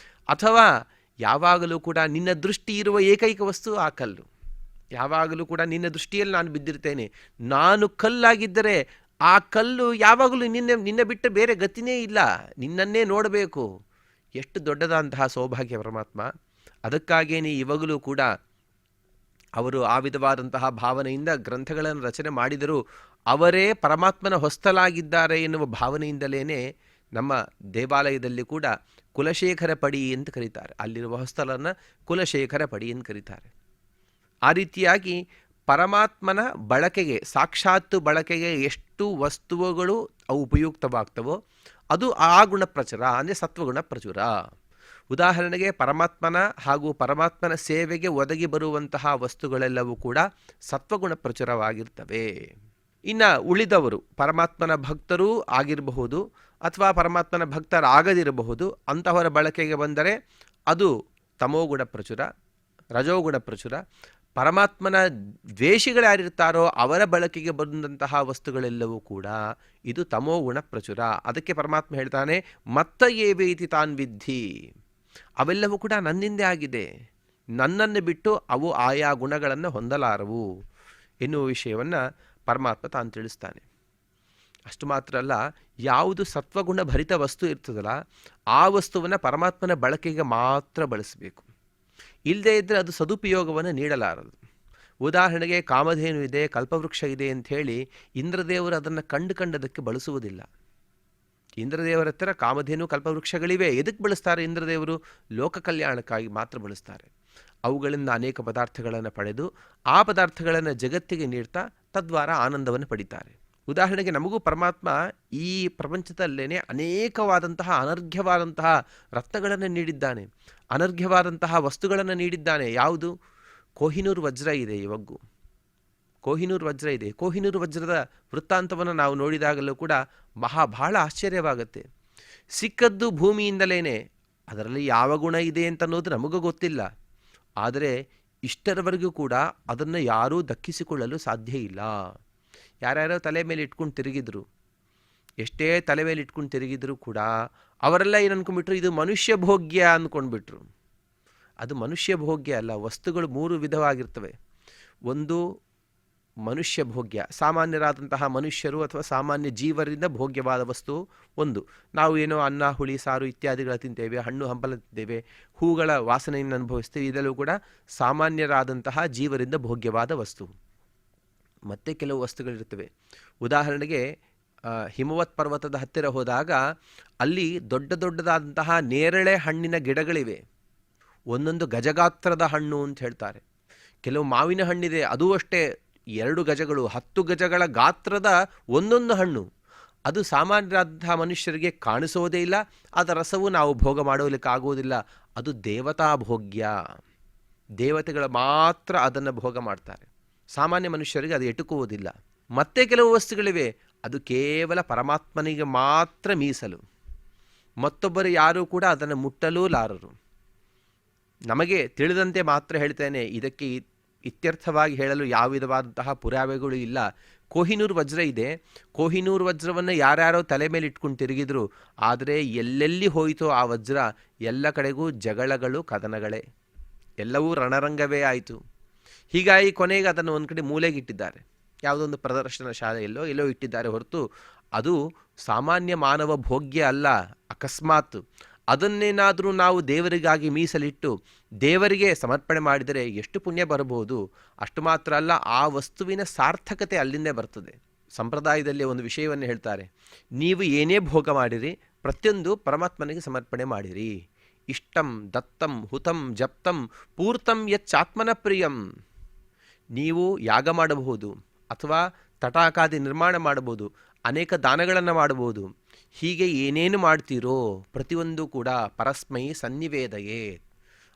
ಅಥವಾ ಯಾವಾಗಲೂ ಕೂಡ ನಿನ್ನ ದೃಷ್ಟಿ ಇರುವ ಏಕೈಕ ವಸ್ತು ಆ ಕಲ್ಲು. ಯಾವಾಗಲೂ ಕೂಡ ನಿನ್ನ ದೃಷ್ಟಿಯಲ್ಲಿ ನಾನು ಬಿದ್ದಿರ್ತೇನೆ. ನಾನು ಕಲ್ಲಾಗಿದ್ದರೆ ಆ ಕಲ್ಲು ಯಾವಾಗಲೂ ನಿನ್ನ ಬಿಟ್ಟು ಬೇರೆ ಗತಿನೇ ಇಲ್ಲ, ನಿನ್ನನ್ನೇ ನೋಡಬೇಕು. ಎಷ್ಟು ದೊಡ್ಡದಾದಂತಹ ಸೌಭಾಗ್ಯ ಪರಮಾತ್ಮ. ಅದಕ್ಕಾಗೇನೆ ಇವಾಗಲೂ ಕೂಡ ಅವರು ಆ ವಿಧವಾದಂತಹ ಭಾವನೆಯಿಂದ ಗ್ರಂಥಗಳನ್ನು ರಚನೆ ಮಾಡಿದರೂ ಅವರೇ ಪರಮಾತ್ಮನ ಹೊಸ್ತಲಾಗಿದ್ದಾರೆ ಎನ್ನುವ ಭಾವನೆಯಿಂದಲೇ ನಮ್ಮ ದೇವಾಲಯದಲ್ಲಿ ಕೂಡ ಕುಲಶೇಖರ ಪಡಿ ಅಂತ ಕರೀತಾರೆ. ಅಲ್ಲಿರುವ ಹೊಸ್ತಲನ್ನು ಕುಲಶೇಖರ ಪಡಿ ಅಂತ ಕರೀತಾರೆ. ಆ ರೀತಿಯಾಗಿ ಪರಮಾತ್ಮನ ಬಳಕೆಗೆ, ಸಾಕ್ಷಾತ್ತು ಬಳಕೆಗೆ ಎಷ್ಟು ವಸ್ತುಗಳು ಅವು ಉಪಯುಕ್ತವಾಗ್ತವೋ ಅದು ಆ ಗುಣ ಪ್ರಚುರ, ಅಂದರೆ ಸತ್ವಗುಣ ಪ್ರಚುರ. ಉದಾಹರಣೆಗೆ ಪರಮಾತ್ಮನ ಹಾಗೂ ಪರಮಾತ್ಮನ ಸೇವೆಗೆ ಒದಗಿ ಬರುವಂತಹ ವಸ್ತುಗಳೆಲ್ಲವೂ ಕೂಡ ಸತ್ವಗುಣ ಪ್ರಚುರವಾಗಿರ್ತವೆ. ಇನ್ನು ಉಳಿದವರು ಪರಮಾತ್ಮನ ಭಕ್ತರೂ ಆಗಿರಬಹುದು ಅಥವಾ ಪರಮಾತ್ಮನ ಭಕ್ತರಾಗದಿರಬಹುದು, ಅಂತಹವರ ಬಳಕೆಗೆ ಬಂದರೆ ಅದು ತಮೋಗುಣ ಪ್ರಚುರ, ರಜೋಗುಣ ಪ್ರಚುರ. ಪರಮಾತ್ಮನ ದ್ವೇಷಿಗಳು ಯಾರಿರ್ತಾರೋ ಅವರ ಬಳಕೆಗೆ ಬಂದಂತಹ ವಸ್ತುಗಳೆಲ್ಲವೂ ಕೂಡ ಇದು ತಮೋಗುಣ ಪ್ರಚುರ. ಅದಕ್ಕೆ ಪರಮಾತ್ಮ ಹೇಳ್ತಾನೆ, ಮತ್ತ ಏವೇತಿ ತಾನ್ ವಿದ್ಧಿ. ಅವೆಲ್ಲವೂ ಕೂಡ ನನ್ನಿಂದೇ ಆಗಿದೆ, ನನ್ನನ್ನು ಬಿಟ್ಟು ಅವು ಆಯಾ ಗುಣಗಳನ್ನು ಹೊಂದಲಾರವು ಎನ್ನುವ ವಿಷಯವನ್ನು ಪರಮಾತ್ಮ ತಾನು ತಿಳಿಸ್ತಾನೆ. ಅಷ್ಟು ಮಾತ್ರ ಅಲ್ಲ, ಯಾವುದು ಸತ್ವಗುಣ ಭರಿತ ವಸ್ತು ಇರ್ತದಲ್ಲ ಆ ವಸ್ತುವನ್ನು ಪರಮಾತ್ಮನ ಬಳಕೆಗೆ ಮಾತ್ರ ಬಳಸಬೇಕು. ಇಲ್ಲದೇ ಇದ್ದರೆ ಅದು ಸದುಪಯೋಗವನ್ನು ನೀಡಲಾರದು. ಉದಾಹರಣೆಗೆ ಕಾಮಧೇನು ಇದೆ, ಕಲ್ಪವೃಕ್ಷ ಇದೆ ಅಂಥೇಳಿ ಇಂದ್ರದೇವರು ಅದನ್ನು ಕಂಡದಕ್ಕೆ ಬಳಸುವುದಿಲ್ಲ. ಇಂದ್ರದೇವರ ಹತ್ತಿರ ಕಾಮಧೇನು ಕಲ್ಪವೃಕ್ಷಗಳಿವೆ. ಎದಕ್ಕೆ ಬಳಸ್ತಾರೆ? ಇಂದ್ರದೇವರು ಲೋಕ ಕಲ್ಯಾಣಕ್ಕಾಗಿ ಮಾತ್ರ ಬಳಸ್ತಾರೆ. ಅವುಗಳಿಂದ ಅನೇಕ ಪದಾರ್ಥಗಳನ್ನು ಪಡೆದು ಆ ಪದಾರ್ಥಗಳನ್ನು ಜಗತ್ತಿಗೆ ನೀಡ್ತಾ ತದ್ವಾರ ಆನಂದವನ್ನು ಪಡಿತಾರೆ. ಉದಾಹರಣೆಗೆ ನಮಗೂ ಪರಮಾತ್ಮ ಈ ಪ್ರಪಂಚದಲ್ಲೇ ಅನೇಕವಾದಂತಹ ಅನರ್ಘ್ಯವಾದಂತಹ ರತ್ನಗಳನ್ನು ನೀಡಿದ್ದಾನೆ, ಅನರ್ಘ್ಯವಾದಂತಹ ವಸ್ತುಗಳನ್ನು ನೀಡಿದ್ದಾನೆ. ಯಾವುದು? ಕೊಹಿನೂರು ವಜ್ರ ಇದೆ. ಇವಾಗೂ ಕೊಹಿನೂರು ವಜ್ರ ಇದೆ. ಕೊಹಿನೂರು ವಜ್ರದ ವೃತ್ತಾಂತವನ್ನು ನಾವು ನೋಡಿದಾಗಲೂ ಕೂಡ ಬಹಳ ಆಶ್ಚರ್ಯವಾಗುತ್ತೆ. ಸಿಕ್ಕದ್ದು ಭೂಮಿಯಿಂದಲೇ, ಅದರಲ್ಲಿ ಯಾವ ಗುಣ ಇದೆ ಅಂತ ಅನ್ನೋದು ನಮಗೂ ಗೊತ್ತಿಲ್ಲ. ಆದರೆ ಇಷ್ಟರವರೆಗೂ ಕೂಡ ಅದನ್ನು ಯಾರೂ ದಕ್ಕಿಸಿಕೊಳ್ಳಲು ಸಾಧ್ಯ ಇಲ್ಲ. ಯಾರ್ಯಾರೋ ತಲೆ ಮೇಲೆ ಇಟ್ಕೊಂಡು ತಿರುಗಿದ್ರು, ಎಷ್ಟೇ ತಲೆ ಮೇಲೆ ಇಟ್ಕೊಂಡು ತಿರುಗಿದ್ರು ಕೂಡ ಅವರೆಲ್ಲ ಏನು ಅಂದ್ಕೊಂಡ್ಬಿಟ್ರು, ಇದು ಮನುಷ್ಯ ಭೋಗ್ಯ ಅಂದ್ಕೊಂಡ್ಬಿಟ್ರು. ಅದು ಮನುಷ್ಯ ಭೋಗ್ಯ ಅಲ್ಲ. ವಸ್ತುಗಳು 3 ವಿಧವಾಗಿರ್ತವೆ. ಒಂದು ಮನುಷ್ಯ ಭೋಗ್ಯ, ಸಾಮಾನ್ಯರಾದಂತಹ ಮನುಷ್ಯರು ಅಥವಾ ಸಾಮಾನ್ಯ ಜೀವರಿಂದ ಭೋಗ್ಯವಾದ ವಸ್ತು ಒಂದು. ನಾವು ಏನೋ ಅನ್ನ, ಹುಳಿ, ಸಾರು ಇತ್ಯಾದಿಗಳ ತಿಂತೇವೆ, ಹಣ್ಣು ಹಂಪಲ ತಿಂತೇವೆ, ಹೂಗಳ ವಾಸನೆಯನ್ನು ಅನುಭವಿಸ್ತೇವೆ. ಇದೆಲ್ಲವೂ ಕೂಡ ಸಾಮಾನ್ಯರಾದಂತಹ ಜೀವರಿಂದ ಭೋಗ್ಯವಾದ ವಸ್ತು. ಮತ್ತೆ ಕೆಲವು ವಸ್ತುಗಳಿರ್ತವೆ. ಉದಾಹರಣೆಗೆ ಹಿಮವತ್ ಪರ್ವತದ ಹತ್ತಿರ ಹೋದಾಗ ಅಲ್ಲಿ ದೊಡ್ಡದಾದಂತಹ ನೇರಳೆ ಹಣ್ಣಿನ ಗಿಡಗಳಿವೆ. ಒಂದೊಂದು ಗಜಗಾತ್ರದ ಹಣ್ಣು ಅಂತ ಹೇಳ್ತಾರೆ. ಕೆಲವು ಮಾವಿನ ಹಣ್ಣಿದೆ, ಅದೂ ಅಷ್ಟೇ 2 ಗಜಗಳು, 10 ಗಜಗಳ ಗಾತ್ರದ ಒಂದೊಂದು ಹಣ್ಣು. ಅದು ಸಾಮಾನ್ಯರಾದಂತಹ ಮನುಷ್ಯರಿಗೆ ಕಾಣಿಸೋದೇ ಇಲ್ಲ. ಅದರ ರಸವು ನಾವು ಭೋಗ ಮಾಡೋಲಿಕ್ಕಾಗುವುದಿಲ್ಲ. ಅದು ದೇವತಾ ಭೋಗ್ಯ. ದೇವತೆಗಳು ಮಾತ್ರ ಅದನ್ನು ಭೋಗ ಮಾಡ್ತಾರೆ. ಸಾಮಾನ್ಯ ಮನುಷ್ಯರಿಗೆ ಅದು ಎಟುಕುವುದಿಲ್ಲ. ಮತ್ತೆ ಕೆಲವು ವಸ್ತುಗಳಿವೆ, ಅದು ಕೇವಲ ಪರಮಾತ್ಮನಿಗೆ ಮಾತ್ರ ಮೀಸಲು. ಮತ್ತೊಬ್ಬರು ಯಾರೂ ಕೂಡ ಅದನ್ನು ಮುಟ್ಟಲೂ ಲಾರರು. ನಮಗೆ ತಿಳಿದಂತೆ ಮಾತ್ರ ಹೇಳ್ತೇನೆ, ಇದಕ್ಕೆ ಇತ್ಯರ್ಥವಾಗಿ ಹೇಳಲು ಯಾವ ವಿಧವಾದಂತಹ ಪುರಾವೆಗಳು ಇಲ್ಲ. ಕೊಹಿನೂರು ವಜ್ರ ಇದೆ. ಕೊಹಿನೂರು ವಜ್ರವನ್ನು ಯಾರ್ಯಾರೋ ತಲೆ ಮೇಲೆ ಇಟ್ಕೊಂಡು ತಿರುಗಿದ್ರು. ಆದರೆ ಎಲ್ಲೆಲ್ಲಿ ಹೋಯಿತೋ ಆ ವಜ್ರ ಎಲ್ಲ ಕಡೆಗೂ ಜಗಳಗಳು, ಕದನಗಳೇ, ಎಲ್ಲವೂ ರಣರಂಗವೇ ಆಯಿತು. ಹೀಗಾಗಿ ಕೊನೆಗೆ ಅದನ್ನು ಒಂದು ಕಡೆ ಮೂಲೆಗೆ ಇಟ್ಟಿದ್ದಾರೆ. ಯಾವುದೋ ಒಂದು ಪ್ರದರ್ಶನ ಶಾಲೆಯಲ್ಲೋ ಎಲ್ಲೋ ಇಟ್ಟಿದ್ದಾರೆ ಹೊರತು ಅದು ಸಾಮಾನ್ಯ ಮಾನವ ಭೋಗ್ಯ ಅಲ್ಲ. ಅಕಸ್ಮಾತ್ ಅದನ್ನೇನಾದರೂ ನಾವು ದೇವರಿಗಾಗಿ ಮೀಸಲಿಟ್ಟು ದೇವರಿಗೆ ಸಮರ್ಪಣೆ ಮಾಡಿದರೆ ಎಷ್ಟು ಪುಣ್ಯ ಬರಬಹುದು. ಅಷ್ಟು ಮಾತ್ರ ಅಲ್ಲ, ಆ ವಸ್ತುವಿನ ಸಾರ್ಥಕತೆ ಅಲ್ಲಿಂದೇ ಬರ್ತದೆ. ಸಂಪ್ರದಾಯದಲ್ಲಿ ಒಂದು ವಿಷಯವನ್ನು ಹೇಳ್ತಾರೆ, ನೀವು ಏನೇ ಭೋಗ ಮಾಡಿರಿ ಪ್ರತಿಯೊಂದು ಪರಮಾತ್ಮನಿಗೆ ಸಮರ್ಪಣೆ ಮಾಡಿರಿ. ಇಷ್ಟಂ ದತ್ತಂ ಹುತಂ ಜಪ್ತಂ ಪೂರ್ತಂ ಯಚ್ಚಾತ್ಮನ ಪ್ರಿಯಂ. ನೀವು ಯಾಗ ಮಾಡಬಹುದು, ಅಥವಾ ತಟಾಕಾದಿ ನಿರ್ಮಾಣ ಮಾಡಬಹುದು, ಅನೇಕ ದಾನಗಳನ್ನು ಮಾಡಬಹುದು. ಹೀಗೆ ಏನೇನು ಮಾಡ್ತೀರೋ ಪ್ರತಿಯೊಂದು ಕೂಡ ಪರಸ್ಮೈ ಸನ್ನಿವೇದಯೇ,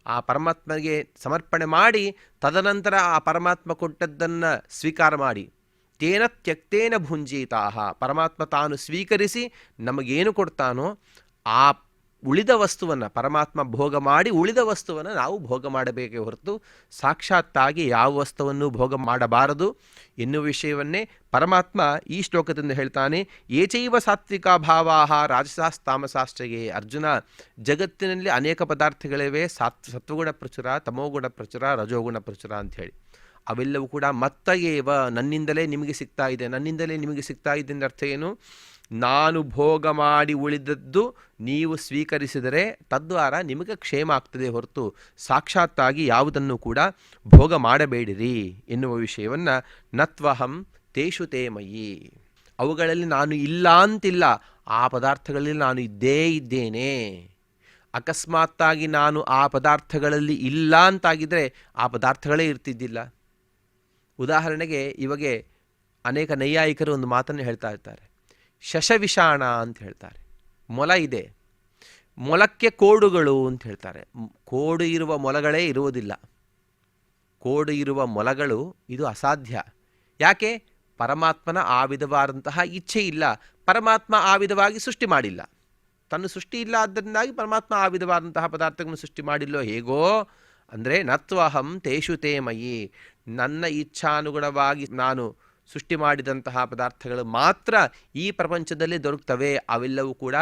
ಆ ಪರಮಾತ್ಮಗೆ ಸಮರ್ಪಣೆ ಮಾಡಿ ತದನಂತರ ಆ ಪರಮಾತ್ಮ ಕೊಟ್ಟದ್ದನ್ನು ಸ್ವೀಕಾರ ಮಾಡಿ. ತೇನ ತ್ಯಕ್ತೇನ ಭುಂಜೀತಾಹ, ಪರಮಾತ್ಮ ತಾನು ಸ್ವೀಕರಿಸಿ ನಮಗೇನು ಕೊಡ್ತಾನೋ ಆ ಉಳಿದ ವಸ್ತುವನ್ನು ಪರಮಾತ್ಮ ಭೋಗ ಮಾಡಿ ಉಳಿದ ವಸ್ತುವನ್ನು ನಾವು ಭೋಗ ಮಾಡಬೇಕೇ ಹೊರತು ಸಾಕ್ಷಾತ್ತಾಗಿ ಯಾವ ವಸ್ತುವನ್ನು ಭೋಗ ಮಾಡಬಾರದು ಎನ್ನುವ ವಿಷಯವನ್ನೇ ಪರಮಾತ್ಮ ಈ ಶ್ಲೋಕದಿಂದ ಹೇಳ್ತಾನೆ. ಏಚೈವ ಸಾತ್ವಿಕ ಭಾವಾಹ ರಾಜಸಾಸ್ತಾಮಸಾಶ್ಚಯೇ. ಅರ್ಜುನ, ಜಗತ್ತಿನಲ್ಲಿ ಅನೇಕ ಪದಾರ್ಥಗಳಿವೆ, ಸತ್ವಗುಣ ಪ್ರಚುರ, ತಮೋಗುಣ ಪ್ರಚುರ, ರಜೋಗುಣ ಪ್ರಚುರ ಅಂಥೇಳಿ. ಅವೆಲ್ಲವೂ ಕೂಡ ಮತ್ತಯೇವ, ನನ್ನಿಂದಲೇ ನಿಮಗೆ ಸಿಗ್ತಾ ಇದೆ. ನನ್ನಿಂದಲೇ ನಿಮಗೆ ಸಿಗ್ತಾ ಇದೆ ಅಂತ ಅರ್ಥ ಏನು? ನಾನು ಭೋಗ ಮಾಡಿ ಉಳಿದದ್ದು ನೀವು ಸ್ವೀಕರಿಸಿದರೆ ತದ್ವಾರ ನಿಮಗೆ ಕ್ಷೇಮ ಆಗ್ತದೆ ಹೊರತು ಸಾಕ್ಷಾತ್ತಾಗಿ ಯಾವುದನ್ನು ಕೂಡ ಭೋಗ ಮಾಡಬೇಡಿರಿ ಎನ್ನುವ ವಿಷಯವನ್ನು ನತ್ವಹಂ ತೇಷು ತೇ ಮಯಿ. ಅವುಗಳಲ್ಲಿ ನಾನು ಇಲ್ಲ ಅಂತಿಲ್ಲ, ಆ ಪದಾರ್ಥಗಳಲ್ಲಿ ನಾನು ಇದ್ದೇ ಇದ್ದೇನೆ. ಅಕಸ್ಮಾತ್ತಾಗಿ ನಾನು ಆ ಪದಾರ್ಥಗಳಲ್ಲಿ ಇಲ್ಲ ಅಂತಾಗಿದ್ದರೆ ಆ ಪದಾರ್ಥಗಳೇ ಇರ್ತಿದ್ದಿಲ್ಲ. ಉದಾಹರಣೆಗೆ ಇವಾಗ ಅನೇಕ ನೈಯಾಯಿಕರು ಒಂದು ಮಾತನ್ನು ಹೇಳ್ತಾ ಇರ್ತಾರೆ, ಶಶವಿಷಾಣ ಅಂತ ಹೇಳ್ತಾರೆ. ಮೊಲ ಇದೆ, ಮೊಲಕ್ಕೆ ಕೋಡುಗಳು ಅಂತ ಹೇಳ್ತಾರೆ. ಕೋಡು ಇರುವ ಮೊಲಗಳೇ ಇರುವುದಿಲ್ಲ. ಕೋಡು ಇರುವ ಮೊಲಗಳು ಇದು ಅಸಾಧ್ಯ. ಯಾಕೆ? ಪರಮಾತ್ಮನ ಆ ವಿಧವಾದಂತಹ ಇಚ್ಛೆ ಇಲ್ಲ. ಪರಮಾತ್ಮ ಆ ವಿಧವಾಗಿ ಸೃಷ್ಟಿ ಮಾಡಿಲ್ಲ. ತನ್ನ ಸೃಷ್ಟಿ ಇಲ್ಲ, ಆದ್ದರಿಂದಾಗಿ ಪರಮಾತ್ಮ ಆ ವಿಧವಾದಂತಹ ಪದಾರ್ಥಗಳನ್ನು ಸೃಷ್ಟಿ ಮಾಡಿಲ್ಲೋ ಹೇಗೋ ಅಂದರೆ ನತ್ವಹಂ ತೇಷು ತೇ ಮಯಿ. ನನ್ನ ಇಚ್ಛಾನುಗುಣವಾಗಿ ನಾನು ಸೃಷ್ಟಿ ಮಾಡಿದಂತಹ ಪದಾರ್ಥಗಳು ಮಾತ್ರ ಈ ಪ್ರಪಂಚದಲ್ಲಿ ದೊರಕ್ತವೆ, ಅವೆಲ್ಲವೂ ಕೂಡ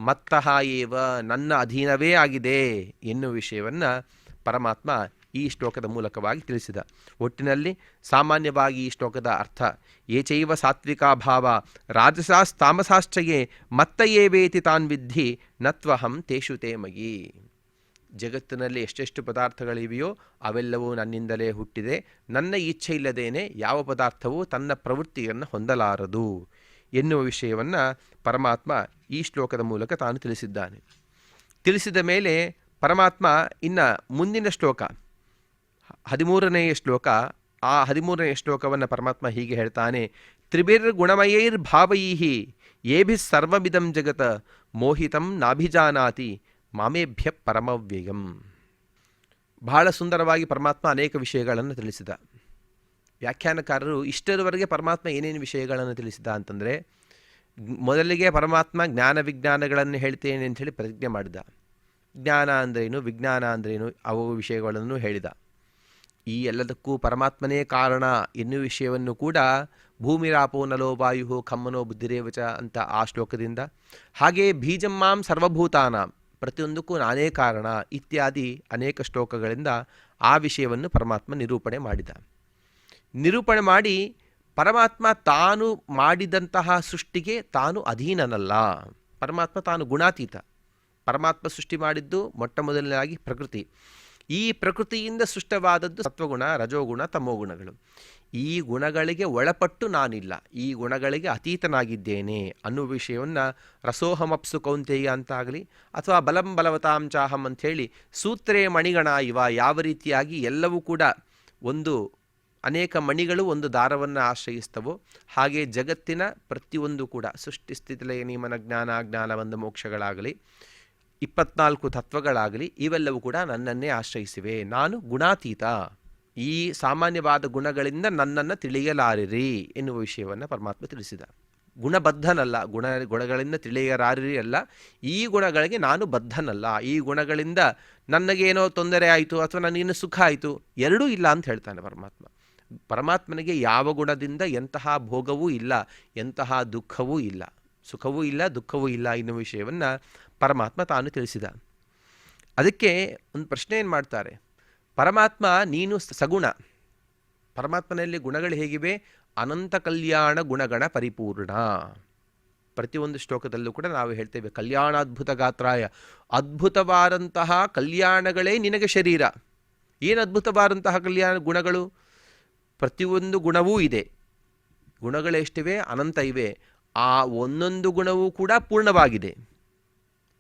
ಮತ್ತಃ ಏವ, ನನ್ನ ಅಧೀನವೇ ಆಗಿದೆ ಎನ್ನುವ ವಿಷಯವನ್ನು ಪರಮಾತ್ಮ ಈ ಶ್ಲೋಕದ ಮೂಲಕವಾಗಿ ತಿಳಿಸಿದ. ಒಟ್ಟಿನಲ್ಲಿ ಸಾಮಾನ್ಯವಾಗಿ ಈ ಶ್ಲೋಕದ ಅರ್ಥ ಏಚೈವ ಸಾತ್ವಿಕಾ ಭಾವ ರಾಜಸಾಸ್ತಾಮಸಾಶ್ಚಯೇ ಮತ್ತ ಏವೇತಿ ತಾನ್ ವಿದ್ಧಿ ನತ್ವಹಂ ತೇಷು ತೇ ಮಯಿ. ಜಗತ್ತಿನಲ್ಲಿ ಎಷ್ಟೆಷ್ಟು ಪದಾರ್ಥಗಳಿವೆಯೋ ಅವೆಲ್ಲವೂ ನನ್ನಿಂದಲೇ ಹುಟ್ಟಿದೆ, ನನ್ನ ಇಚ್ಛೆ ಇಲ್ಲದೇನೆ ಯಾವ ಪದಾರ್ಥವೂ ತನ್ನ ಪ್ರವೃತ್ತಿಯನ್ನು ಹೊಂದಲಾರದು ಎನ್ನುವ ವಿಷಯವನ್ನು ಪರಮಾತ್ಮ ಈ ಶ್ಲೋಕದ ಮೂಲಕ ತಾನು ತಿಳಿಸಿದ್ದಾನೆ. ತಿಳಿಸಿದ ಮೇಲೆ ಪರಮಾತ್ಮ ಇನ್ನು ಮುಂದಿನ ಶ್ಲೋಕ 13ನೆಯ ಶ್ಲೋಕ, ಆ 13ನೆಯ ಶ್ಲೋಕವನ್ನು ಪರಮಾತ್ಮ ಹೀಗೆ ಹೇಳ್ತಾನೆ. ತ್ರಿಭಿರ್ಗುಣಮಯೈರ್ಭಾವೈಃ ಯೇಭಿಃ ಸರ್ವಮಿದಂ ಜಗತ್ ಮೋಹಿತಂ ನಾಭಿಜಾನಾತಿ ಮಾಮೇಭ್ಯ ಪರಮವ್ಯಯಂ. ಬಹಳ ಸುಂದರವಾಗಿ ಪರಮಾತ್ಮ ಅನೇಕ ವಿಷಯಗಳನ್ನು ತಿಳಿಸಿದ. ವ್ಯಾಖ್ಯಾನಕಾರರು ಇಷ್ಟರವರೆಗೆ ಪರಮಾತ್ಮ ಏನೇನು ವಿಷಯಗಳನ್ನು ತಿಳಿಸಿದ ಅಂತಂದರೆ, ಮೊದಲಿಗೆ ಪರಮಾತ್ಮ ಜ್ಞಾನ ವಿಜ್ಞಾನಗಳನ್ನು ಹೇಳ್ತೇನೆ ಅಂಥೇಳಿ ಪ್ರತಿಜ್ಞೆ ಮಾಡಿದ. ಜ್ಞಾನ ಅಂದ್ರೇನು, ವಿಜ್ಞಾನ ಅಂದ್ರೇನು, ಅವು ವಿಷಯಗಳನ್ನು ಹೇಳಿದ. ಈ ಎಲ್ಲದಕ್ಕೂ ಪರಮಾತ್ಮನೇ ಕಾರಣ ಎನ್ನುವ ವಿಷಯವನ್ನು ಕೂಡ ಭೂಮಿರಾಪೋ ನಲೋ ವಾಯು ಖಮ್ಮನೋ ಬುದ್ಧಿರೇವಚ ಅಂತ ಆ ಶ್ಲೋಕದಿಂದ, ಹಾಗೆಯೇ ಬೀಜಮ್ಮಾಂ ಸರ್ವಭೂತಾನಾಂ, ಪ್ರತಿಯೊಂದಕ್ಕೂ ನಾನೇ ಕಾರಣ ಇತ್ಯಾದಿ ಅನೇಕ ಶ್ಲೋಕಗಳಿಂದ ಆ ವಿಷಯವನ್ನು ಪರಮಾತ್ಮ ನಿರೂಪಣೆ ಮಾಡಿದ. ನಿರೂಪಣೆ ಮಾಡಿ ಪರಮಾತ್ಮ ತಾನು ಮಾಡಿದಂತಹ ಸೃಷ್ಟಿಗೆ ತಾನು ಅಧೀನನಲ್ಲ. ಪರಮಾತ್ಮ ತಾನು ಗುಣಾತೀತ. ಪರಮಾತ್ಮ ಸೃಷ್ಟಿ ಮಾಡಿದ್ದು ಮೊಟ್ಟ ಮೊದಲನೇದಾಗಿ ಪ್ರಕೃತಿ. ಈ ಪ್ರಕೃತಿಯಿಂದ ಸೃಷ್ಟವಾದದ್ದು ಸತ್ವಗುಣ, ರಜೋಗುಣ, ತಮೋಗುಣಗಳು. ಈ ಗುಣಗಳಿಗೆ ಒಳಪಟ್ಟು ನಾನಿಲ್ಲ, ಈ ಗುಣಗಳಿಗೆ ಅತೀತನಾಗಿದ್ದೇನೆ ಅನ್ನುವ ವಿಷಯವನ್ನು ರಸೋಹಮಪ್ಸು ಕೌಂತೆಯ ಅಂತಾಗಲಿ ಅಥವಾ ಬಲಂ ಬಲವತಾಂ ಚಾಹಂ ಅಂಥೇಳಿ ಸೂತ್ರೇ ಮಣಿಗಣ ಇವ, ಯಾವ ರೀತಿಯಾಗಿ ಎಲ್ಲವೂ ಕೂಡ ಒಂದು ಅನೇಕ ಮಣಿಗಳು ಒಂದು ದಾರವನ್ನು ಆಶ್ರಯಿಸ್ತವೋ ಹಾಗೆ ಜಗತ್ತಿನ ಪ್ರತಿಯೊಂದು ಕೂಡ ಸೃಷ್ಟಿ ಸ್ಥಿತಿಲಯ ನಿಯಮನ ಜ್ಞಾನ ಜ್ಞಾನಬಂಧ ಮೋಕ್ಷಗಳಾಗಲಿ 24 ತತ್ವಗಳಾಗಲಿ ಇವೆಲ್ಲವೂ ಕೂಡ ನನ್ನನ್ನೇ ಆಶ್ರಯಿಸಿವೆ. ನಾನು ಗುಣಾತೀತ, ಈ ಸಾಮಾನ್ಯವಾದ ಗುಣಗಳಿಂದ ನನ್ನನ್ನು ತಿಳಿಯಲಾರಿರಿ ಎನ್ನುವ ವಿಷಯವನ್ನು ಪರಮಾತ್ಮ ತಿಳಿಸಿದ. ಗುಣಬದ್ಧನಲ್ಲ, ಗುಣಗಳಿಂದ ತಿಳಿಯಲಾರಿರಿ ಅಲ್ಲ, ಈ ಗುಣಗಳಿಗೆ ನಾನು ಬದ್ಧನಲ್ಲ. ಈ ಗುಣಗಳಿಂದ ನನಗೇನೋ ತೊಂದರೆ ಆಯಿತು ಅಥವಾ ನನಗೇನು ಸುಖ ಆಯಿತು, ಎರಡೂ ಇಲ್ಲ ಅಂತ ಹೇಳ್ತಾನೆ ಪರಮಾತ್ಮ. ಪರಮಾತ್ಮನಿಗೆ ಯಾವ ಗುಣದಿಂದ ಎಂತಹ ಭೋಗವೂ ಇಲ್ಲ, ಎಂತಹ ದುಃಖವೂ ಇಲ್ಲ, ಸುಖವೂ ಇಲ್ಲ, ದುಃಖವೂ ಇಲ್ಲ ಎನ್ನುವ ವಿಷಯವನ್ನು ಪರಮಾತ್ಮ ತಾನು ತಿಳಿಸಿದ. ಅದಕ್ಕೆ ಒಂದು ಪ್ರಶ್ನೆ ಏನು ಮಾಡ್ತಾರೆ, ಪರಮಾತ್ಮ ನೀನು ಸಗುಣ, ಪರಮಾತ್ಮನಲ್ಲಿ ಗುಣಗಳು ಹೇಗಿವೆ? ಅನಂತ ಕಲ್ಯಾಣ ಗುಣಗಣ ಪರಿಪೂರ್ಣ. ಪ್ರತಿಯೊಂದು ಶ್ಲೋಕದಲ್ಲೂ ಕೂಡ ನಾವು ಹೇಳ್ತೇವೆ ಕಲ್ಯಾಣಾದ್ಭುತ ಗಾತ್ರಾಯ, ಅದ್ಭುತವಾದಂತಹ ಕಲ್ಯಾಣಗಳೇ ನಿನಗೆ ಶರೀರ. ಏನು ಅದ್ಭುತವಾದಂತಹ ಕಲ್ಯಾಣ ಗುಣಗಳು? ಪ್ರತಿಯೊಂದು ಗುಣವೂ ಇದೆ. ಗುಣಗಳೆಷ್ಟಿವೆ? ಅನಂತ ಇವೆ. ಆ ಒಂದೊಂದು ಗುಣವೂ ಕೂಡ ಪೂರ್ಣವಾಗಿದೆ,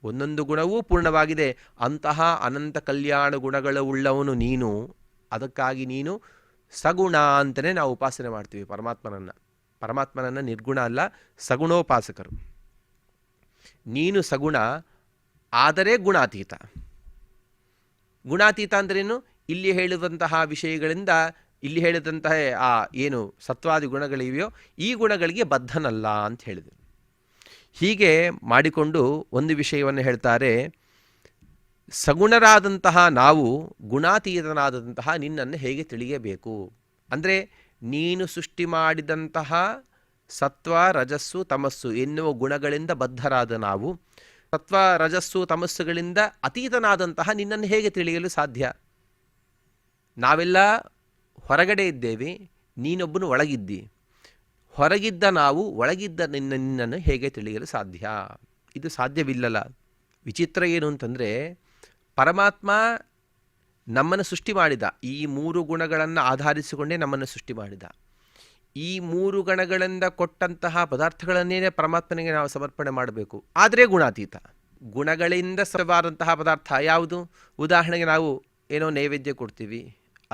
ಒಂದೊಂದು ಗುಣವೂ ಪೂರ್ಣವಾಗಿದೆ. ಅಂತಹ ಅನಂತ ಕಲ್ಯಾಣ ಗುಣಗಳ ಉಳ್ಳವನು ನೀನು. ಅದಕ್ಕಾಗಿ ನೀನು ಸಗುಣ ಅಂತಲೇ ನಾವು ಉಪಾಸನೆ ಮಾಡ್ತೀವಿ ಪರಮಾತ್ಮನನ್ನು ನಿರ್ಗುಣ ಅಲ್ಲ, ಸಗುಣೋಪಾಸಕರು. ನೀನು ಸಗುಣ ಆದರೆ ಗುಣಾತೀತ. ಗುಣಾತೀತ ಅಂದ್ರೇನು? ಇಲ್ಲಿ ಹೇಳುವಂತಹ ವಿಷಯಗಳಿಂದ, ಇಲ್ಲಿ ಹೇಳಿದಂತಹ ಆ ಏನು ಸತ್ವಾದಿ ಗುಣಗಳಿವೆಯೋ ಈ ಗುಣಗಳಿಗೆ ಬದ್ಧನಲ್ಲ ಅಂತ ಹೇಳಿದರು. ಹೀಗೆ ಮಾಡಿಕೊಂಡು ಒಂದು ವಿಷಯವನ್ನು ಹೇಳ್ತಾರೆ, ಸಗುಣರಾದಂತಹ ನಾವು ಗುಣಾತೀತನಾದಂತಹ ನಿನ್ನನ್ನು ಹೇಗೆ ತಿಳಿಯಬೇಕು ಅಂದರೆ, ನೀನು ಸೃಷ್ಟಿ ಮಾಡಿದಂತಹ ಸತ್ವ ರಜಸ್ಸು ತಮಸ್ಸು ಎನ್ನುವ ಗುಣಗಳಿಂದ ಬದ್ಧರಾದ ನಾವು ಸತ್ವ ರಜಸ್ಸು ತಮಸ್ಸುಗಳಿಂದ ಅತೀತನಾದಂತಹ ನಿನ್ನನ್ನು ಹೇಗೆ ತಿಳಿಯಲು ಸಾಧ್ಯ? ನಾವೆಲ್ಲ ಹೊರಗಡೆ ಇದ್ದೇವೆ, ನೀನೊಬ್ಬನು ಒಳಗಿದ್ದಿ. ಹೊರಗಿದ್ದ ನಾವು ಒಳಗಿದ್ದ ನಿನ್ನನ್ನು ಹೇಗೆ ತಿಳಿಯಲು ಸಾಧ್ಯ? ಇದು ಸಾಧ್ಯವಿಲ್ಲಲ್ಲ. ವಿಚಿತ್ರ ಏನು ಅಂತಂದರೆ, ಪರಮಾತ್ಮ ನಮ್ಮನ್ನು ಸೃಷ್ಟಿ ಮಾಡಿದ, ಈ 3 ಗುಣಗಳನ್ನು ಆಧರಿಸಿಕೊಂಡೇ ನಮ್ಮನ್ನು ಸೃಷ್ಟಿ ಮಾಡಿದ. ಈ 3 ಗುಣಗಳಿಂದ ಕೊಟ್ಟಂತಹ ಪದಾರ್ಥಗಳನ್ನೇ ಪರಮಾತ್ಮನಿಗೆ ನಾವು ಸಮರ್ಪಣೆ ಮಾಡಬೇಕು. ಆದರೆ ಗುಣಾತೀತ. ಗುಣಗಳಿಂದ ಸವಾದಂತಹ ಪದಾರ್ಥ ಯಾವುದು? ಉದಾಹರಣೆಗೆ ನಾವು ಏನೋ ನೈವೇದ್ಯ ಕೊಡ್ತೀವಿ,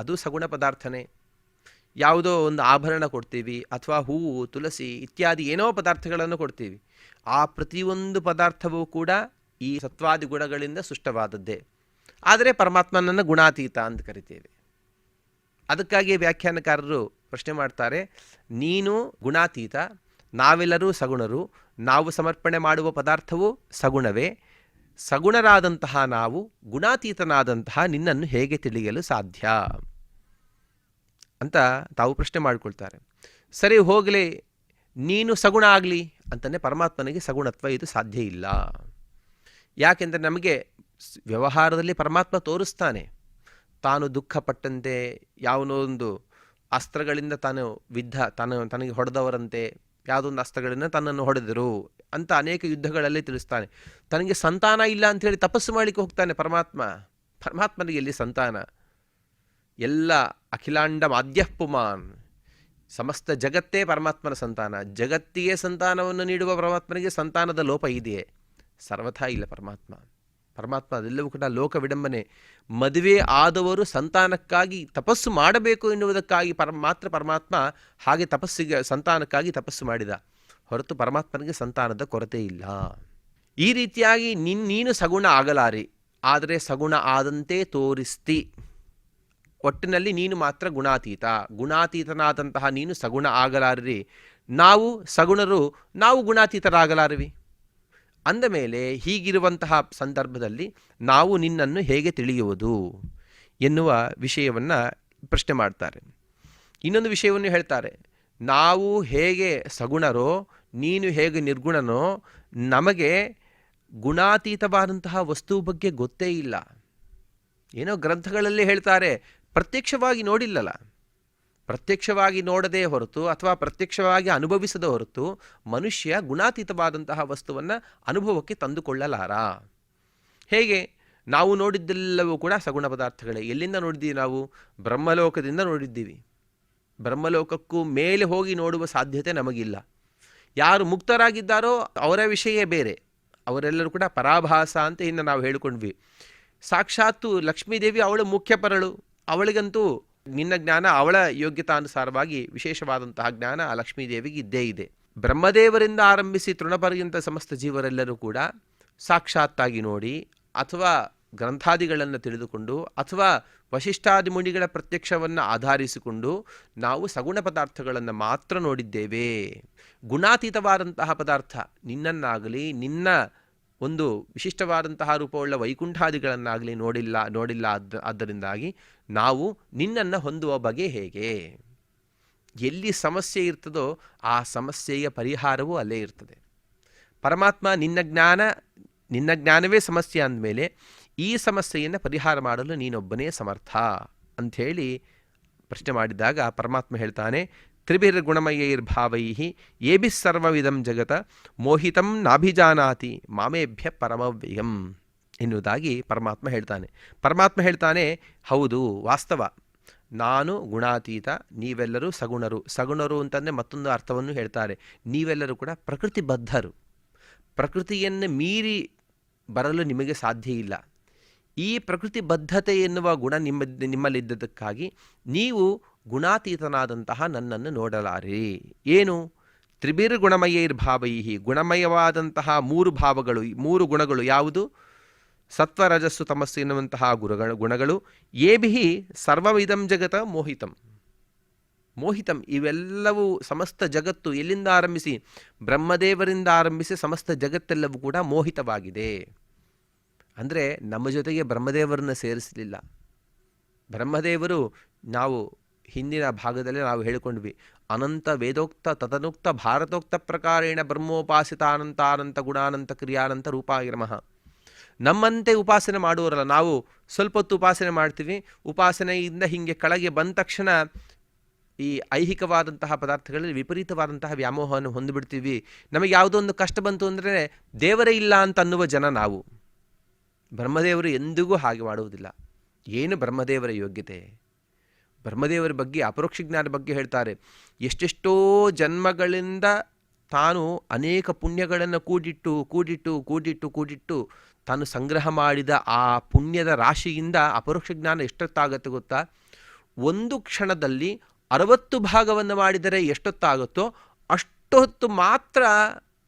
ಅದು ಸಗುಣ ಪದಾರ್ಥನೇ. ಯಾವುದೋ ಒಂದು ಆಭರಣ ಕೊಡ್ತೀವಿ ಅಥವಾ ಹೂವು ತುಳಸಿ ಇತ್ಯಾದಿ ಏನೋ ಪದಾರ್ಥಗಳನ್ನು ಕೊಡ್ತೀವಿ. ಆ ಪ್ರತಿಯೊಂದು ಪದಾರ್ಥವೂ ಕೂಡ ಈ ಸತ್ವಾದಿ ಗುಣಗಳಿಂದ ಸೃಷ್ಟವಾದದ್ದೇ. ಆದರೆ ಪರಮಾತ್ಮನನ್ನು ಗುಣಾತೀತ ಅಂತ ಕರಿತೇವೆ. ಅದಕ್ಕಾಗಿ ವ್ಯಾಖ್ಯಾನಕಾರರು ಪ್ರಶ್ನೆ ಮಾಡ್ತಾರೆ, ನೀನು ಗುಣಾತೀತ, ನಾವೆಲ್ಲರೂ ಸಗುಣರು, ನಾವು ಸಮರ್ಪಣೆ ಮಾಡುವ ಪದಾರ್ಥವು ಸಗುಣವೇ. ಸಗುಣರಾದಂತಹ ನಾವು ಗುಣಾತೀತನಾದಂತಹ ನಿನ್ನನ್ನು ಹೇಗೆ ತಿಳಿಯಲು ಸಾಧ್ಯ ಅಂತ ತಾವು ಪ್ರಶ್ನೆ ಮಾಡಿಕೊಳ್ತಾರೆ. ಸರಿ ಹೋಗಲಿ, ನೀನು ಸಗುಣ ಆಗಲಿ ಅಂತಲೇ ಪರಮಾತ್ಮನಿಗೆ ಸಗುಣತ್ವ ಇದು ಸಾಧ್ಯ ಇಲ್ಲ. ಯಾಕೆಂದರೆ ನಮಗೆ ವ್ಯವಹಾರದಲ್ಲಿ ಪರಮಾತ್ಮ ತೋರಿಸ್ತಾನೆ, ತಾನು ದುಃಖಪಟ್ಟಂತೆ ಯಾವನೋ ಒಂದು ಅಸ್ತ್ರಗಳಿಂದ ತನಗೆ ಹೊಡೆದವರಂತೆ ಯಾವುದೋ ಒಂದು ಅಸ್ತ್ರಗಳಿಂದ ತನ್ನನ್ನು ಹೊಡೆದರು ಅಂತ ಅನೇಕ ಯುದ್ಧಗಳಲ್ಲಿ ತಿಳಿಸ್ತಾನೆ. ತನಗೆ ಸಂತಾನ ಇಲ್ಲ ಅಂಥೇಳಿ ತಪಸ್ಸು ಮಾಡಲಿಕ್ಕೆ ಹೋಗ್ತಾನೆ ಪರಮಾತ್ಮನಿಗೆ ಎಲ್ಲಿ ಸಂತಾನ? ಎಲ್ಲ ಅಖಿಲಾಂಡ ಮಾದ್ಯಃ ಪುಮಾನ್, ಸಮಸ್ತ ಜಗತ್ತೇ ಪರಮಾತ್ಮನ ಸಂತಾನ. ಜಗತ್ತಿಗೆ ಸಂತಾನವನ್ನು ನೀಡುವ ಪರಮಾತ್ಮನಿಗೆ ಸಂತಾನದ ಲೋಪ ಇದೆಯೇ? ಸರ್ವಥಾ ಇಲ್ಲ. ಪರಮಾತ್ಮ ಅದೆಲ್ಲವೂ ಕೂಡ ಲೋಕ ವಿಡಂಬನೆ. ಮದುವೆ ಆದವರು ಸಂತಾನಕ್ಕಾಗಿ ತಪಸ್ಸು ಮಾಡಬೇಕು ಎನ್ನುವುದಕ್ಕಾಗಿ ಮಾತ್ರ ಪರಮಾತ್ಮ ಹಾಗೆ ಸಂತಾನಕ್ಕಾಗಿ ತಪಸ್ಸು ಮಾಡಿದ ಹೊರತು ಪರಮಾತ್ಮನಿಗೆ ಸಂತಾನದ ಕೊರತೆ ಇಲ್ಲ. ಈ ರೀತಿಯಾಗಿ ನೀನು ಸಗುಣ ಆಗಲಾರಿ, ಆದರೆ ಸಗುಣ ಆದಂತೆ ತೋರಿಸ್ತಿ. ಒಟ್ಟಿನಲ್ಲಿ ನೀನು ಮಾತ್ರ ಗುಣಾತೀತನಾದಂತಹ ನೀನು ಸಗುಣ ಆಗಲಾರಿ. ನಾವು ಸಗುಣರು, ನಾವು ಗುಣಾತೀತರಾಗಲಾರಿವಿ. ಅಂದ ಮೇಲೆ ಹೀಗಿರುವಂತಹ ಸಂದರ್ಭದಲ್ಲಿ ನಾವು ನಿನ್ನನ್ನು ಹೇಗೆ ತಿಳಿಯುವುದು ಎನ್ನುವ ವಿಷಯವನ್ನು ಪ್ರಶ್ನೆ ಮಾಡ್ತಾರೆ. ಇನ್ನೊಂದು ವಿಷಯವನ್ನು ಹೇಳ್ತಾರೆ, ನಾವು ಹೇಗೆ ಸಗುಣರೋ, ನೀನು ಹೇಗೆ ನಿರ್ಗುಣನೋ, ನಮಗೆ ಗುಣಾತೀತವಾದಂತಹ ವಸ್ತು ಬಗ್ಗೆ ಗೊತ್ತೇ ಇಲ್ಲ. ಏನೋ ಗ್ರಂಥಗಳಲ್ಲಿ ಹೇಳ್ತಾರೆ, ಪ್ರತ್ಯಕ್ಷವಾಗಿ ನೋಡಿಲ್ಲಲ್ಲ. ಪ್ರತ್ಯಕ್ಷವಾಗಿ ನೋಡದೇ ಹೊರತು ಅಥವಾ ಪ್ರತ್ಯಕ್ಷವಾಗಿ ಅನುಭವಿಸದ ಹೊರತು ಮನುಷ್ಯ ಗುಣಾತೀತವಾದಂತಹ ವಸ್ತುವನ್ನು ಅನುಭವಕ್ಕೆ ತಂದುಕೊಳ್ಳಲಾರ. ಹೇಗೆ? ನಾವು ನೋಡಿದ್ದೆಲ್ಲವೂ ಕೂಡ ಸಗುಣ ಪದಾರ್ಥಗಳೇ. ಎಲ್ಲಿಂದ ನೋಡಿದ್ದೀವಿ ನಾವು? ಬ್ರಹ್ಮಲೋಕದಿಂದ ನೋಡಿದ್ದೀವಿ. ಬ್ರಹ್ಮಲೋಕಕ್ಕೂ ಮೇಲೆ ಹೋಗಿ ನೋಡುವ ಸಾಧ್ಯತೆ ನಮಗಿಲ್ಲ. ಯಾರು ಮುಕ್ತರಾಗಿದ್ದಾರೋ ಅವರ ವಿಷಯ ಬೇರೆ, ಅವರೆಲ್ಲರೂ ಕೂಡ ಪರಾಭಾಸ ಅಂತ ಇನ್ನು ನಾವು ಹೇಳಿಕೊಂಡ್ವಿ. ಸಾಕ್ಷಾತ್ತು ಲಕ್ಷ್ಮೀದೇವಿ ಅವಳು ಮುಖ್ಯಪರಳು, ಅವಳಿಗಂತೂ ನಿನ್ನ ಜ್ಞಾನ ಅವಳ ಯೋಗ್ಯತಾನುಸಾರವಾಗಿ ವಿಶೇಷವಾದಂತಹ ಜ್ಞಾನ ಆ ಲಕ್ಷ್ಮೀದೇವಿಗೆ ಇದ್ದೇ ಇದೆ. ಬ್ರಹ್ಮದೇವರಿಂದ ಆರಂಭಿಸಿ ತೃಣಪರ್ಯಂತ ಸಮಸ್ತ ಜೀವರೆಲ್ಲರೂ ಕೂಡ ಸಾಕ್ಷಾತ್ತಾಗಿ ನೋಡಿ ಅಥವಾ ಗ್ರಂಥಾದಿಗಳನ್ನು ತಿಳಿದುಕೊಂಡು ಅಥವಾ ವಶಿಷ್ಠಾದಿ ಮುನಿಗಳ ಪ್ರತ್ಯಕ್ಷವನ್ನು ಆಧರಿಸಿಕೊಂಡು ನಾವು ಸಗುಣ ಪದಾರ್ಥಗಳನ್ನು ಮಾತ್ರ ನೋಡಿದ್ದೇವೆ. ಗುಣಾತೀತವಾದಂತಹ ಪದಾರ್ಥ ನಿನ್ನನ್ನಾಗಲಿ ನಿನ್ನ ಒಂದು ವಿಶಿಷ್ಟವಾದಂತಹ ರೂಪವುಳ್ಳ ವೈಕುಂಠಾದಿಗಳನ್ನಾಗಲಿ ನೋಡಿಲ್ಲ. ಆದ್ದರಿಂದಾಗಿ ನಾವು ನಿನ್ನನ್ನು ಹೊಂದುವ ಬಗೆ ಹೇಗೆ? ಎಲ್ಲಿ ಸಮಸ್ಯೆ ಇರ್ತದೋ ಆ ಸಮಸ್ಯೆಯ ಪರಿಹಾರವೂ ಅಲ್ಲೇ ಇರ್ತದೆ. ಪರಮಾತ್ಮ ನಿನ್ನ ಜ್ಞಾನವೇ ಸಮಸ್ಯೆ ಅಂದಮೇಲೆ ಈ ಸಮಸ್ಯೆಯನ್ನು ಪರಿಹಾರ ಮಾಡಲು ನೀನೊಬ್ಬನೇ ಸಮರ್ಥ ಅಂಥೇಳಿ ಪ್ರಶ್ನೆ ಮಾಡಿದಾಗ ಪರಮಾತ್ಮ ಹೇಳ್ತಾನೆ, ತ್ರಿಭಿರ್ಗುಣಮಯೈರ್ಭಾವೈಃ ಯೇಭಿಃ ಸರ್ವವಿದಂ ಜಗತ ಮೋಹಿತಂ ನಾಭಿಜಾನಾತಿ ಮಾಮೇಭ್ಯ ಪರಮವ್ಯಯಂ ಎನ್ನುವುದಾಗಿ ಪರಮಾತ್ಮ ಹೇಳ್ತಾನೆ. ಹೌದು, ವಾಸ್ತವ, ನಾನು ಗುಣಾತೀತ, ನೀವೆಲ್ಲರೂ ಸಗುಣರು ಅಂತಂದರೆ ಮತ್ತೊಂದು ಅರ್ಥವನ್ನು ಹೇಳ್ತಾರೆ. ನೀವೆಲ್ಲರೂ ಕೂಡ ಪ್ರಕೃತಿ ಬದ್ಧರು. ಪ್ರಕೃತಿಯನ್ನು ಮೀರಿ ಬರಲು ನಿಮಗೆ ಸಾಧ್ಯ ಇಲ್ಲ. ಈ ಪ್ರಕೃತಿ ಬದ್ಧತೆ ಎನ್ನುವ ಗುಣ ನಿಮ್ಮಲ್ಲಿದ್ದದಕ್ಕಾಗಿ ನೀವು ಗುಣಾತೀತನಾದಂತಹ ನನ್ನನ್ನು ನೋಡಲಾರಿ. ಏನು? ತ್ರಿಭಿರ್ಗುಣಮಯೈರ್ಭಾವೈಃ, ಗುಣಮಯವಾದಂತಹ ಮೂರು ಭಾವಗಳು, ಮೂರು ಗುಣಗಳು ಯಾವುದು? ಸತ್ವ ರಜಸ್ಸು ತಮಸ್ಸು ಎನ್ನುವಂತಹ ಗುಣಗಳು. ಯೇಭಿಃ ಸರ್ವವಿದಂ ಜಗತ ಮೋಹಿತಂ, ಇವೆಲ್ಲವೂ ಸಮಸ್ತ ಜಗತ್ತು ಎಲ್ಲಿಂದ ಆರಂಭಿಸಿ ಬ್ರಹ್ಮದೇವರಿಂದ ಆರಂಭಿಸಿ ಸಮಸ್ತ ಜಗತ್ತೆಲ್ಲವೂ ಕೂಡ ಮೋಹಿತವಾಗಿದೆ. ಅಂದರೆ ನಮ್ಮ ಜೊತೆಗೆ ಬ್ರಹ್ಮದೇವರನ್ನು ಸೇರಿಸಲಿಲ್ಲ. ಬ್ರಹ್ಮದೇವರು, ನಾವು ಹಿಂದಿನ ಭಾಗದಲ್ಲಿ ನಾವು ಹೇಳಿಕೊಂಡ್ವಿ, ಅನಂತ ವೇದೋಕ್ತ ತದನುಕ್ತ ಭಾರತೋಕ್ತ ಪ್ರಕಾರೇಣ ಬ್ರಹ್ಮೋಪಾಸಿತ ಅನಂತ ಗುಣಾನಂತ ಕ್ರಿಯಾನಂತ ರೂಪಾಗಿರಮಃ. ನಮ್ಮಂತೆ ಉಪಾಸನೆ ಮಾಡುವರಲ್ಲ. ನಾವು ಸ್ವಲ್ಪ ಹೊತ್ತು ಉಪಾಸನೆ ಮಾಡ್ತೀವಿ, ಉಪಾಸನೆಯಿಂದ ಹೀಗೆ ಕೆಳಗೆ ಬಂದ ತಕ್ಷಣ ಈ ಐಹಿಕವಾದಂತಹ ಪದಾರ್ಥಗಳಲ್ಲಿ ವಿಪರೀತವಾದಂತಹ ವ್ಯಾಮೋಹವನ್ನು ಹೊಂದಿಬಿಡ್ತೀವಿ. ನಮಗೆ ಯಾವುದೋ ಒಂದು ಕಷ್ಟ ಬಂತು ಅಂದರೆ ದೇವರೇ ಇಲ್ಲ ಅಂತ ಅನ್ನುವ ಜನ ನಾವು. ಬ್ರಹ್ಮದೇವರು ಎಂದಿಗೂ ಹಾಗೆ ಮಾಡುವುದಿಲ್ಲ. ಏನು ಬ್ರಹ್ಮದೇವರ ಯೋಗ್ಯತೆ? ಬ್ರಹ್ಮದೇವರ ಬಗ್ಗೆ, ಅಪರೋಕ್ಷ ಜ್ಞಾನ ಬಗ್ಗೆ ಹೇಳ್ತಾರೆ. ಎಷ್ಟೆಷ್ಟೋ ಜನ್ಮಗಳಿಂದ ತಾನು ಅನೇಕ ಪುಣ್ಯಗಳನ್ನು ಕೂಡಿಟ್ಟು ತಾನು ಸಂಗ್ರಹ ಮಾಡಿದ ಆ ಪುಣ್ಯದ ರಾಶಿಯಿಂದ ಅಪರೋಕ್ಷ ಜ್ಞಾನ ಎಷ್ಟೊತ್ತಾಗತ್ತೆ ಗೊತ್ತಾ? ಒಂದು ಕ್ಷಣದಲ್ಲಿ 60 ಭಾಗವನ್ನು ಮಾಡಿದರೆ ಎಷ್ಟೊತ್ತಾಗುತ್ತೋ ಅಷ್ಟು ಹೊತ್ತು ಮಾತ್ರ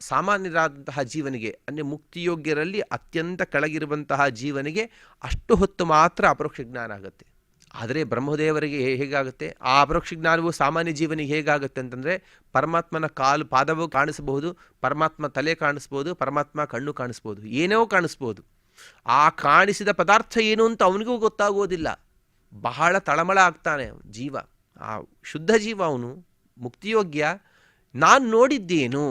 ಸಾಮಾನ್ಯರಾದಂತಹ ಜೀವನಿಗೆ, ಅಂದರೆ ಮುಕ್ತಿಯೋಗ್ಯರಲ್ಲಿ ಅತ್ಯಂತ ಕೆಳಗಿರುವಂತಹ ಜೀವನಿಗೆ ಅಷ್ಟು ಹೊತ್ತು ಮಾತ್ರ ಅಪರೋಕ್ಷ ಜ್ಞಾನ ಆಗುತ್ತೆ. ಆದರೆ ಬ್ರಹ್ಮದೇವರಿಗೆ ಹೇಗಾಗುತ್ತೆ? ಆ ಅಪರೋಕ್ಷ ಜ್ಞಾನವು ಸಾಮಾನ್ಯ ಜೀವನಿಗೆ ಹೇಗಾಗುತ್ತೆ ಅಂತಂದರೆ, ಪರಮಾತ್ಮನ ಪಾದವು ಕಾಣಿಸಬಹುದು, ಪರಮಾತ್ಮ ತಲೆ ಕಾಣಿಸ್ಬೋದು, ಪರಮಾತ್ಮ ಕಣ್ಣು ಕಾಣಿಸ್ಬೋದು, ಏನೋ ಕಾಣಿಸ್ಬೋದು. ಆ ಕಾಣಿಸಿದ ಪದಾರ್ಥ ಏನು ಅಂತ ಅವನಿಗೂ ಗೊತ್ತಾಗೋದಿಲ್ಲ. ಬಹಳ ತಳಮಳ ಆಗ್ತಾನೆ ಜೀವ. ಆ ಶುದ್ಧ ಜೀವ ಅವನು, ಮುಕ್ತಿಯೋಗ್ಯ. ನಾನು ನೋಡಿದ್ದೇನು,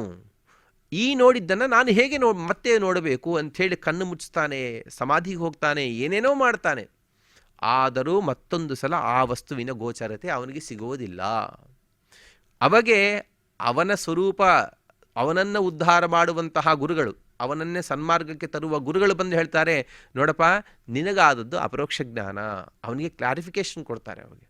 ಈ ನೋಡಿದ್ದನ್ನು ನಾನು ಹೇಗೆ ಮತ್ತೆ ನೋಡಬೇಕು ಅಂಥೇಳಿ ಕಣ್ಣು ಮುಚ್ಚಿಸ್ತಾನೆ, ಸಮಾಧಿಗೆ ಹೋಗ್ತಾನೆ, ಏನೇನೋ ಮಾಡ್ತಾನೆ. ಆದರೂ ಮತ್ತೊಂದು ಸಲ ಆ ವಸ್ತುವಿನ ಗೋಚರತೆ ಅವನಿಗೆ ಸಿಗುವುದಿಲ್ಲ. ಅವಾಗೆ ಅವನ ಸ್ವರೂಪ, ಅವನನ್ನು ಉದ್ಧಾರ ಮಾಡುವಂತಹ ಗುರುಗಳು, ಅವನನ್ನೇ ಸನ್ಮಾರ್ಗಕ್ಕೆ ತರುವ ಗುರುಗಳು ಬಂದು ಹೇಳ್ತಾರೆ, ನೋಡಪ್ಪ ನಿನಗಾದದ್ದು ಅಪರೋಕ್ಷ ಜ್ಞಾನ. ಅವನಿಗೆ ಕ್ಲಾರಿಫಿಕೇಶನ್ ಕೊಡ್ತಾರೆ. ಅವನಿಗೆ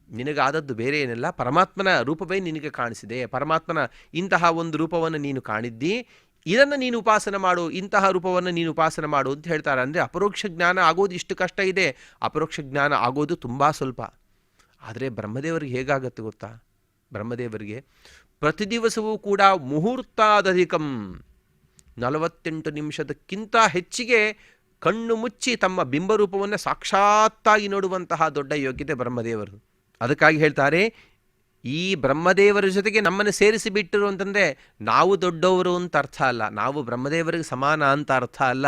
ನಿನಗಾದದ್ದು ಬೇರೆ ಏನಿಲ್ಲ, ಪರಮಾತ್ಮನ ರೂಪವೇ ನಿನಗೆ ಕಾಣಿಸಿದೆ, ಪರಮಾತ್ಮನ ಇಂತಹ ಒಂದು ರೂಪವನ್ನು ನೀನು ಕಾಣಿದ್ದಿ, ಇದನ್ನು ನೀನು ಉಪಾಸನೆ ಮಾಡು, ಇಂತಹ ರೂಪವನ್ನು ನೀನು ಉಪಾಸನೆ ಮಾಡು ಅಂತ ಹೇಳ್ತಾರೆ. ಅಂದರೆ ಅಪರೋಕ್ಷ ಜ್ಞಾನ ಆಗೋದು ಇಷ್ಟು ಕಷ್ಟ ಇದೆ, ಅಪರೋಕ್ಷ ಜ್ಞಾನ ಆಗೋದು ತುಂಬ ಸ್ವಲ್ಪ. ಆದರೆ ಬ್ರಹ್ಮದೇವರಿಗೆ ಹೇಗಾಗತ್ತೆ ಗೊತ್ತಾ? ಬ್ರಹ್ಮದೇವರಿಗೆ ಪ್ರತಿ ದಿವಸವೂ ಕೂಡ ಮುಹೂರ್ತಾದಧಿಕಂ 48 ನಿಮಿಷದಕ್ಕಿಂತ ಹೆಚ್ಚಿಗೆ ಕಣ್ಣು ಮುಚ್ಚಿ ತಮ್ಮ ಬಿಂಬರೂಪವನ್ನು ಸಾಕ್ಷಾತ್ತಾಗಿ ನೋಡುವಂತಹ ದೊಡ್ಡ ಯೋಗ್ಯತೆ ಬ್ರಹ್ಮದೇವರು. ಅದಕ್ಕಾಗಿ ಹೇಳ್ತಾರೆ, ಈ ಬ್ರಹ್ಮದೇವರ ಜೊತೆಗೆ ನಮ್ಮನ್ನು ಸೇರಿಸಿಬಿಟ್ಟರು ಅಂತಂದರೆ ನಾವು ದೊಡ್ಡವರು ಅಂತ ಅರ್ಥ ಅಲ್ಲ, ನಾವು ಬ್ರಹ್ಮದೇವರಿಗೆ ಸಮಾನ ಅಂತ ಅರ್ಥ ಅಲ್ಲ.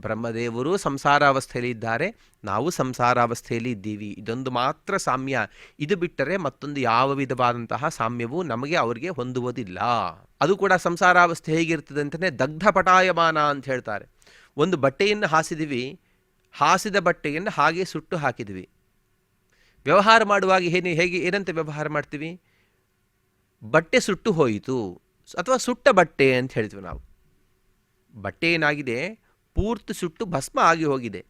ಬ್ರಹ್ಮದೇವರು ಸಂಸಾರಾವಸ್ಥೆಯಲ್ಲಿ ಇದ್ದಾರೆ, ನಾವು ಸಂಸಾರಾವಸ್ಥೆಯಲ್ಲಿ ಇದ್ದೀವಿ. ಇದೊಂದು ಮಾತ್ರ ಸಾಮ್ಯ. ಇದು ಬಿಟ್ಟರೆ ಮತ್ತೊಂದು ಯಾವ ವಿಧವಾದಂತಹ ಸಾಮ್ಯವೂ ನಮಗೆ ಅವರಿಗೆ ಹೊಂದುವುದಿಲ್ಲ. ಅದು ಕೂಡ ಸಂಸಾರಾವಸ್ಥೆ ಹೇಗಿರ್ತದೆ ಅಂತಲೇ ದಗ್ಧ ಪಟಾಯಮಾನ ಅಂತ ಹೇಳ್ತಾರೆ. ಒಂದು ಬಟ್ಟೆಯನ್ನು ಹಾಸಿದಿವಿ, ಹಾಸಿದ ಬಟ್ಟೆಯನ್ನು ಹಾಗೆ ಸುಟ್ಟು ಹಾಕಿದ್ವಿ. ವ್ಯವಹಾರ ಮಾಡುವಾಗ ಏನಂತ ವ್ಯವಹಾರ ಮಾಡ್ತೀವಿ? ಬಟ್ಟೆ ಸುಟ್ಟು ಹೋಯಿತು ಅಥವಾ ಸುಟ್ಟ ಬಟ್ಟೆ ಅಂತ ಹೇಳ್ತೀವಿ ನಾವು. ಬಟ್ಟೆ ಏನಾಗಿದೆ, ಪೂರ್ತಿ ಸುಟ್ಟು ಭಸ್ಮ ಆಗಿ ಹೋಗಿದೆ,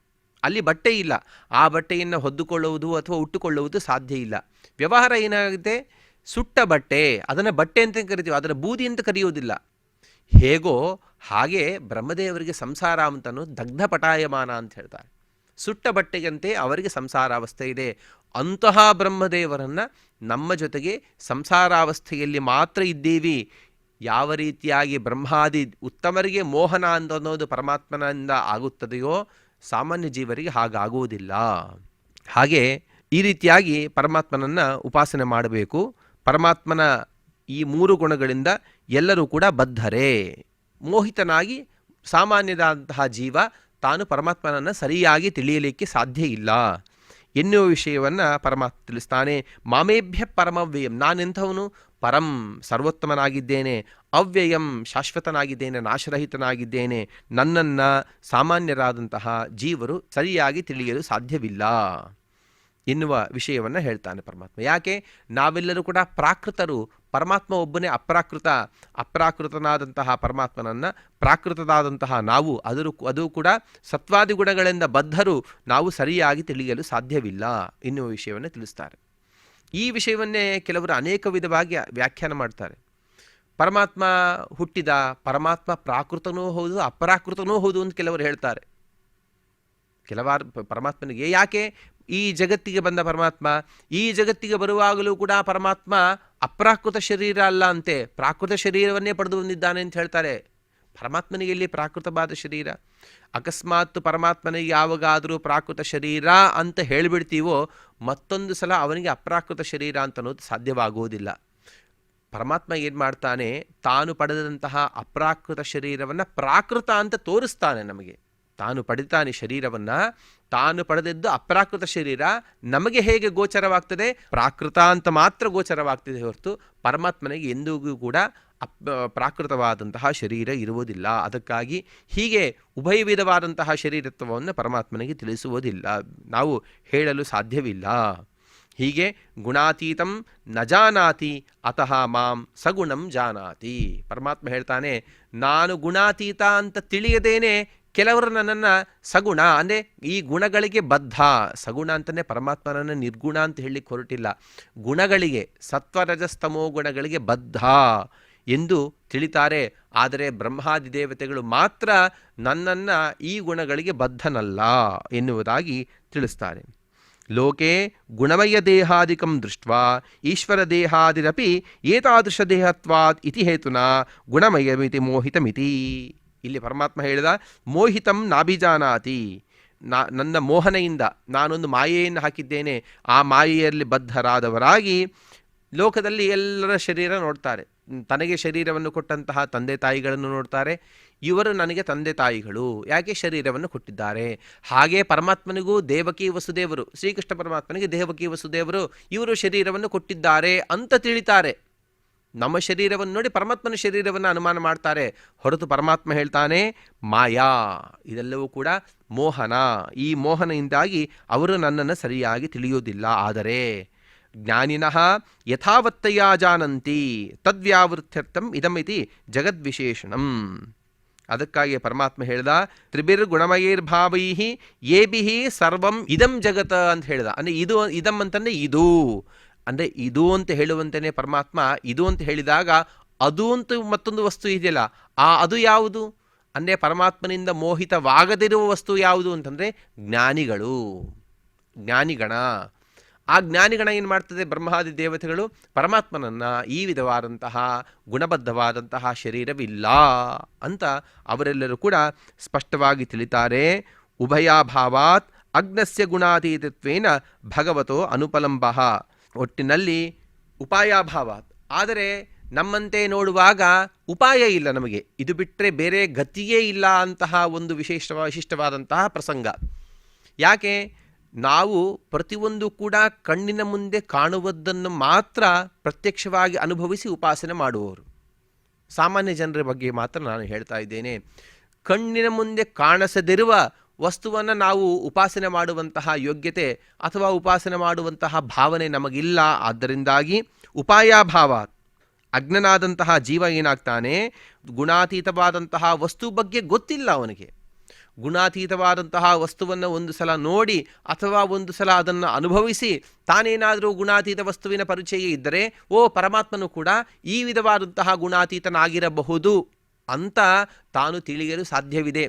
ಅಲ್ಲಿ ಬಟ್ಟೆ ಇಲ್ಲ. ಆ ಬಟ್ಟೆಯನ್ನು ಹೊದ್ದುಕೊಳ್ಳುವುದು ಅಥವಾ ಉಟ್ಟುಕೊಳ್ಳುವುದು ಸಾಧ್ಯ ಇಲ್ಲ. ವ್ಯವಹಾರ ಏನಾಗಿದೆ, ಸುಟ್ಟ ಬಟ್ಟೆ, ಅದನ್ನು ಬಟ್ಟೆ ಅಂತ ಕರಿತೀವಿ, ಅದರ ಬೂದಿ ಅಂತ ಕರೆಯುವುದಿಲ್ಲ. ಹೇಗೋ ಹಾಗೆ ಬ್ರಹ್ಮದೇವರಿಗೆ ಸಂಸಾರ ಅಂತನೂ ದಗ್ಧ ಪಟಾಯಮಾನ ಅಂತ ಹೇಳ್ತಾರೆ. ಸುಟ್ಟ ಬಟ್ಟೆಗಂತೆ ಅವರಿಗೆ ಸಂಸಾರಾವಸ್ಥೆ ಇದೆ. ಅಂತಹ ಬ್ರಹ್ಮದೇವರನ್ನು ನಮ್ಮ ಜೊತೆಗೆ ಸಂಸಾರಾವಸ್ಥೆಯಲ್ಲಿ ಮಾತ್ರ ಇದ್ದೀವಿ. ಯಾವ ರೀತಿಯಾಗಿ ಬ್ರಹ್ಮಾದಿ ಉತ್ತಮರಿಗೆ ಮೋಹನ ಅನ್ನೋದು ಪರಮಾತ್ಮನಿಂದ ಆಗುತ್ತದೆಯೋ ಸಾಮಾನ್ಯ ಜೀವರಿಗೆ ಹಾಗಾಗುವುದಿಲ್ಲ. ಹಾಗೆ ಈ ರೀತಿಯಾಗಿ ಪರಮಾತ್ಮನನ್ನು ಉಪಾಸನೆ ಮಾಡಬೇಕು. ಪರಮಾತ್ಮನ ಈ 3 ಗುಣಗಳಿಂದ ಎಲ್ಲರೂ ಕೂಡ ಬದ್ಧರೇ. ಮೋಹಿತನಾಗಿ ಸಾಮಾನ್ಯದಂತಹ ಜೀವ ತಾನು ಪರಮಾತ್ಮನನ್ನು ಸರಿಯಾಗಿ ತಿಳಿಯಲಿಕ್ಕೆ ಸಾಧ್ಯ ಇಲ್ಲ ಎನ್ನುವ ವಿಷಯವನ್ನು ಪರಮಾತ್ಮ ತಿಳಿಸ್ತಾನೆ. ಮಾಮೇಭ್ಯ ಪರಮವ್ಯಯಂ, ನಾನೆಂಥವನು? ಪರಂ, ಸರ್ವೋತ್ತಮನಾಗಿದ್ದೇನೆ. ಅವ್ಯಯಂ, ಶಾಶ್ವತನಾಗಿದ್ದೇನೆ, ನಾಶರಹಿತನಾಗಿದ್ದೇನೆ. ನನ್ನನ್ನು ಸಾಮಾನ್ಯರಾದಂತಹ ಜೀವರು ಸರಿಯಾಗಿ ತಿಳಿಯಲು ಸಾಧ್ಯವಿಲ್ಲ ಎನ್ನುವ ವಿಷಯವನ್ನು ಹೇಳ್ತಾನೆ ಪರಮಾತ್ಮ. ಯಾಕೆ? ನಾವೆಲ್ಲರೂ ಕೂಡ ಪ್ರಾಕೃತರು, ಪರಮಾತ್ಮ ಒಬ್ಬನೇ ಅಪ್ರಾಕೃತ. ಅಪ್ರಾಕೃತನಾದಂತಹ ಪರಮಾತ್ಮನನ್ನು ಪ್ರಾಕೃತನಾದಂತಹ ನಾವು ಅದು ಕೂಡ ಸತ್ವಾದಿ ಗುಣಗಳಿಂದ ಬದ್ಧರು, ನಾವು ಸರಿಯಾಗಿ ತಿಳಿಯಲು ಸಾಧ್ಯವಿಲ್ಲ ಎನ್ನುವ ವಿಷಯವನ್ನು ತಿಳಿಸ್ತಾರೆ. ಈ ವಿಷಯವನ್ನೇ ಕೆಲವರು ಅನೇಕ ವಿಧವಾಗಿ ವ್ಯಾಖ್ಯಾನ ಮಾಡ್ತಾರೆ. ಪರಮಾತ್ಮ ಹುಟ್ಟಿದ, ಪರಮಾತ್ಮ ಪ್ರಾಕೃತನೂ ಹೌದು ಅಪ್ರಾಕೃತನೂ ಹೌದು ಅಂತ ಕೆಲವರು ಹೇಳ್ತಾರೆ. ಕೆಲವಾರು ಪರಮಾತ್ಮನಿಗೆ ಯಾಕೆ ಈ ಜಗತ್ತಿಗೆ ಬಂದ ಪರಮಾತ್ಮ, ಈ ಜಗತ್ತಿಗೆ ಬರುವಾಗಲೂ ಕೂಡ ಪರಮಾತ್ಮ ಅಪ್ರಾಕೃತ ಶರೀರ ಅಲ್ಲ ಅಂತೆ, ಪ್ರಾಕೃತ ಶರೀರವನ್ನೇ ಪಡೆದು ಬಂದಿದ್ದಾನೆ ಅಂತ ಹೇಳ್ತಾರೆ. ಪರಮಾತ್ಮನಿಗೆ ಎಲ್ಲಿ ಪ್ರಾಕೃತವಾದ ಶರೀರ? ಅಕಸ್ಮಾತ್ ಪರಮಾತ್ಮನಿಗೆ ಯಾವಾಗಾದರೂ ಪ್ರಾಕೃತ ಶರೀರ ಅಂತ ಹೇಳಿಬಿಡ್ತೀವೋ ಮತ್ತೊಂದು ಸಲ ಅವನಿಗೆ ಅಪ್ರಾಕೃತ ಶರೀರ ಅಂತ ಅನ್ನೋದು ಸಾಧ್ಯವಾಗುವುದಿಲ್ಲ. ಪರಮಾತ್ಮ ಏನು ಮಾಡ್ತಾನೆ, ತಾನು ಪಡೆದಂತಹ ಅಪ್ರಾಕೃತ ಶರೀರವನ್ನು ಪ್ರಾಕೃತ ಅಂತ ತೋರಿಸ್ತಾನೆ ನಮಗೆ. ತಾನು ಪಡಿತಾನೆ ಶರೀರವನ್ನು, ತಾನು ಪಡೆದದ್ದು ಅಪ್ರಾಕೃತ ಶರೀರ ನಮಗೆ ಹೇಗೆ ಗೋಚರವಾಗ್ತದೆ? ಪ್ರಾಕೃತ ಅಂತ ಮಾತ್ರ ಗೋಚರವಾಗ್ತದೆ ಹೊರತು ಪರಮಾತ್ಮನಿಗೆ ಎಂದಿಗೂ ಕೂಡ ಪ್ರಾಕೃತವಾದಂತಹ ಶರೀರ ಇರುವುದಿಲ್ಲ. ಅದಕ್ಕಾಗಿ ಹೀಗೆ ಉಭಯ ವಿಧವಾದಂತಹ ಶರೀರತ್ವವನ್ನು ಪರಮಾತ್ಮನಿಗೆ ತಿಳಿಸುವುದಿಲ್ಲ, ನಾವು ಹೇಳಲು ಸಾಧ್ಯವಿಲ್ಲ. ಹೀಗೆ ಗುಣಾತೀತಂ ನ ಜಾನಾತಿ ಅತಃ ಮಾಂ ಸಗುಣಂ ಜಾನಾತಿ. ಪರಮಾತ್ಮ ಹೇಳ್ತಾನೆ, ನಾನು ಗುಣಾತೀತ ಅಂತ ತಿಳಿಯದೇನೆ ಕೆಲವರು ನನ್ನನ್ನು ಸಗುಣ ಅಂದರೆ ಈ ಗುಣಗಳಿಗೆ ಬದ್ಧ. ಸಗುಣ ಅಂತಲೇ ಪರಮಾತ್ಮನನ್ನು ನಿರ್ಗುಣ ಅಂತ ಹೇಳಲಿಕ್ಕೆ ಹೊರಟಿಲ್ಲ. ಗುಣಗಳಿಗೆ, ಸತ್ವರಜಸ್ತಮೋ ಗುಣಗಳಿಗೆ ಬದ್ಧ ಎಂದು ತಿಳಿತಾರೆ. ಆದರೆ ಬ್ರಹ್ಮಾದಿ ದೇವತೆಗಳು ಮಾತ್ರ ನನ್ನನ್ನು ಈ ಗುಣಗಳಿಗೆ ಬದ್ಧನಲ್ಲ ಎನ್ನುವುದಾಗಿ ತಿಳಿಸ್ತಾರೆ. ಲೋಕೆ ಗುಣಮಯ ದೇಹಾದಿಕಂ ದೃಷ್ಟ್ವಾ ಈಶ್ವರ ದೇಹಾದಿರಪಿ ಏತಾದೃಶ ದೇಹತ್ವಾತ್ ಇತಿ ಹೇತುನ ಗುಣಮಯಮಿತಿ ಮೋಹಿತಮಿತಿ. ಇಲ್ಲಿ ಪರಮಾತ್ಮ ಹೇಳಿದ, ಮೋಹಿತಂ ನಾಭಿಜಾನಾತಿ, ನನ್ನ ಮೋಹನೆಯಿಂದ ನಾನೊಂದು ಮಾಯೆಯನ್ನು ಹಾಕಿದ್ದೇನೆ, ಆ ಮಾಯೆಯಲ್ಲಿ ಬದ್ಧರಾದವರಾಗಿ ಲೋಕದಲ್ಲಿ ಎಲ್ಲರ ಶರೀರ ನೋಡ್ತಾರೆ. ತನಗೆ ಶರೀರವನ್ನು ಕೊಟ್ಟಂತಹ ತಂದೆ ತಾಯಿಗಳನ್ನು ನೋಡ್ತಾರೆ, ಇವರು ನನಗೆ ತಂದೆ ತಾಯಿಗಳು, ಯಾಕೆ ಶರೀರವನ್ನು ಕೊಟ್ಟಿದ್ದಾರೆ. ಹಾಗೆ ಪರಮಾತ್ಮನಿಗೂ ದೇವಕಿ ವಸುದೇವರು, ಶ್ರೀಕೃಷ್ಣ ಪರಮಾತ್ಮನಿಗೆ ದೇವಕಿ ವಸುದೇವರು ಇವರು ಶರೀರವನ್ನು ಕೊಟ್ಟಿದ್ದಾರೆ ಅಂತ ತಿಳಿತಾರೆ. ನಮ್ಮ ಶರೀರವನ್ನು ನೋಡಿ ಪರಮಾತ್ಮನ ಶರೀರವನ್ನು ಅನುಮಾನ ಮಾಡ್ತಾರೆ ಹೊರತು ಪರಮಾತ್ಮ ಹೇಳ್ತಾನೆ ಮಾಯಾ, ಇದೆಲ್ಲವೂ ಕೂಡ ಮೋಹನ. ಈ ಮೋಹನೆಯಿಂದಾಗಿ ಅವರು ನನ್ನನ್ನು ಸರಿಯಾಗಿ ತಿಳಿಯುವುದಿಲ್ಲ. ಆದರೆ ಜ್ಞಾನಿನಃ ಯಥಾವತ್ತಯ ಜಾನಂತಿ ತದ್ವ್ಯಾವೃತ್ಯರ್ಥಂ ಇದಮಿತಿ ಜಗದ್ವಿಶೇಷಣಂ. ಅದಕ್ಕಾಗಿ ಪರಮಾತ್ಮ ಹೇಳ್ದ ತ್ರಿಭಿರ್ಗುಣಮಯೈರ್ಭಾವೈ ಯೇಭಿಹಿ ಸರ್ವಂ ಇದಂ ಜಗತ್ ಅಂತ ಹೇಳ್ದ. ಅಂದರೆ ಇದು ಇದಂ ಅಂತಂದರೆ ಇದು, ಅಂದರೆ ಇದು ಅಂತ ಹೇಳುವಂತೆಯೇ ಪರಮಾತ್ಮ ಇದು ಅಂತ ಹೇಳಿದಾಗ ಅದು ಅಂತ ಮತ್ತೊಂದು ವಸ್ತು ಇದೆಯಲ್ಲ, ಅದು ಯಾವುದು ಅಂದರೆ ಪರಮಾತ್ಮನಿಂದ ಮೋಹಿತವಾಗದಿರುವ ವಸ್ತು ಯಾವುದು ಅಂತಂದರೆ ಜ್ಞಾನಿಗಳು, ಜ್ಞಾನಿಗಣ. ಆ ಜ್ಞಾನಿಗಣ ಏನು ಮಾಡ್ತದೆ, ಬ್ರಹ್ಮಾದಿ ದೇವತೆಗಳು ಪರಮಾತ್ಮನನ್ನು ಈ ವಿಧವಾದಂತಹ ಗುಣಬದ್ಧವಾದಂತಹ ಶರೀರವಿಲ್ಲ ಅಂತ ಅವರೆಲ್ಲರೂ ಕೂಡ ಸ್ಪಷ್ಟವಾಗಿ ತಿಳಿತಾರೆ. ಉಭಯಾಭಾವಾತ್ ಅಗ್ನಸ್ಯ ಗುಣಾತೀತತ್ವೇನ ಭಗವತೋ ಅನುಪಲಂಬಃ. ಒಟ್ಟಿನಲ್ಲಿ ಉಪಾಯಾಭಾವಾತ್, ಆದರೆ ನಮ್ಮಂತೆ ನೋಡುವಾಗ ಉಪಾಯ ಇಲ್ಲ ನಮಗೆ, ಇದು ಬಿಟ್ಟರೆ ಬೇರೆ ಗತಿಯೇ ಇಲ್ಲ ಅಂತಹ ಒಂದು ವಿಶಿಷ್ಟವಾದಂತಹ ಪ್ರಸಂಗ. ಯಾಕೆ ನಾವು ಪ್ರತಿಯೊಂದು ಕೂಡ ಕಣ್ಣಿನ ಮುಂದೆ ಕಾಣುವುದನ್ನು ಮಾತ್ರ ಪ್ರತ್ಯಕ್ಷವಾಗಿ ಅನುಭವಿಸಿ ಉಪಾಸನೆ ಮಾಡುವವರು. ಸಾಮಾನ್ಯ ಜನರ ಬಗ್ಗೆ ಮಾತ್ರ ನಾನು ಹೇಳ್ತಾ ಇದ್ದೇನೆ. ಕಣ್ಣಿನ ಮುಂದೆ ಕಾಣಿಸದಿರುವ ವಸ್ತುವನ್ನು ನಾವು ಉಪಾಸನೆ ಮಾಡುವಂತಹ ಯೋಗ್ಯತೆ ಅಥವಾ ಉಪಾಸನೆ ಮಾಡುವಂತಹ ಭಾವನೆ ನಮಗಿಲ್ಲ. ಆದ್ದರಿಂದಾಗಿ ಉಪಾಯಾಭಾವ, ಅಜ್ಞನಾದಂತಹ ಜೀವ ಏನಾಗ್ತಾನೆ, ಗುಣಾತೀತವಾದಂತಹ ವಸ್ತು ಬಗ್ಗೆ ಗೊತ್ತಿಲ್ಲ ಅವನಿಗೆ. ಗುಣಾತೀತವಾದಂತಹ ವಸ್ತುವನ್ನು ಒಂದು ಸಲ ನೋಡಿ ಅಥವಾ ಒಂದು ಸಲ ಅದನ್ನು ಅನುಭವಿಸಿ ತಾನೇನಾದರೂ ಗುಣಾತೀತ ವಸ್ತುವಿನ ಪರಿಚಯ ಇದ್ದರೆ ಪರಮಾತ್ಮನು ಕೂಡ ಈ ವಿಧವಾದಂತಹ ಗುಣಾತೀತನಾಗಿರಬಹುದು ಅಂತ ತಾನು ತಿಳಿಯಲು ಸಾಧ್ಯವಿದೆ.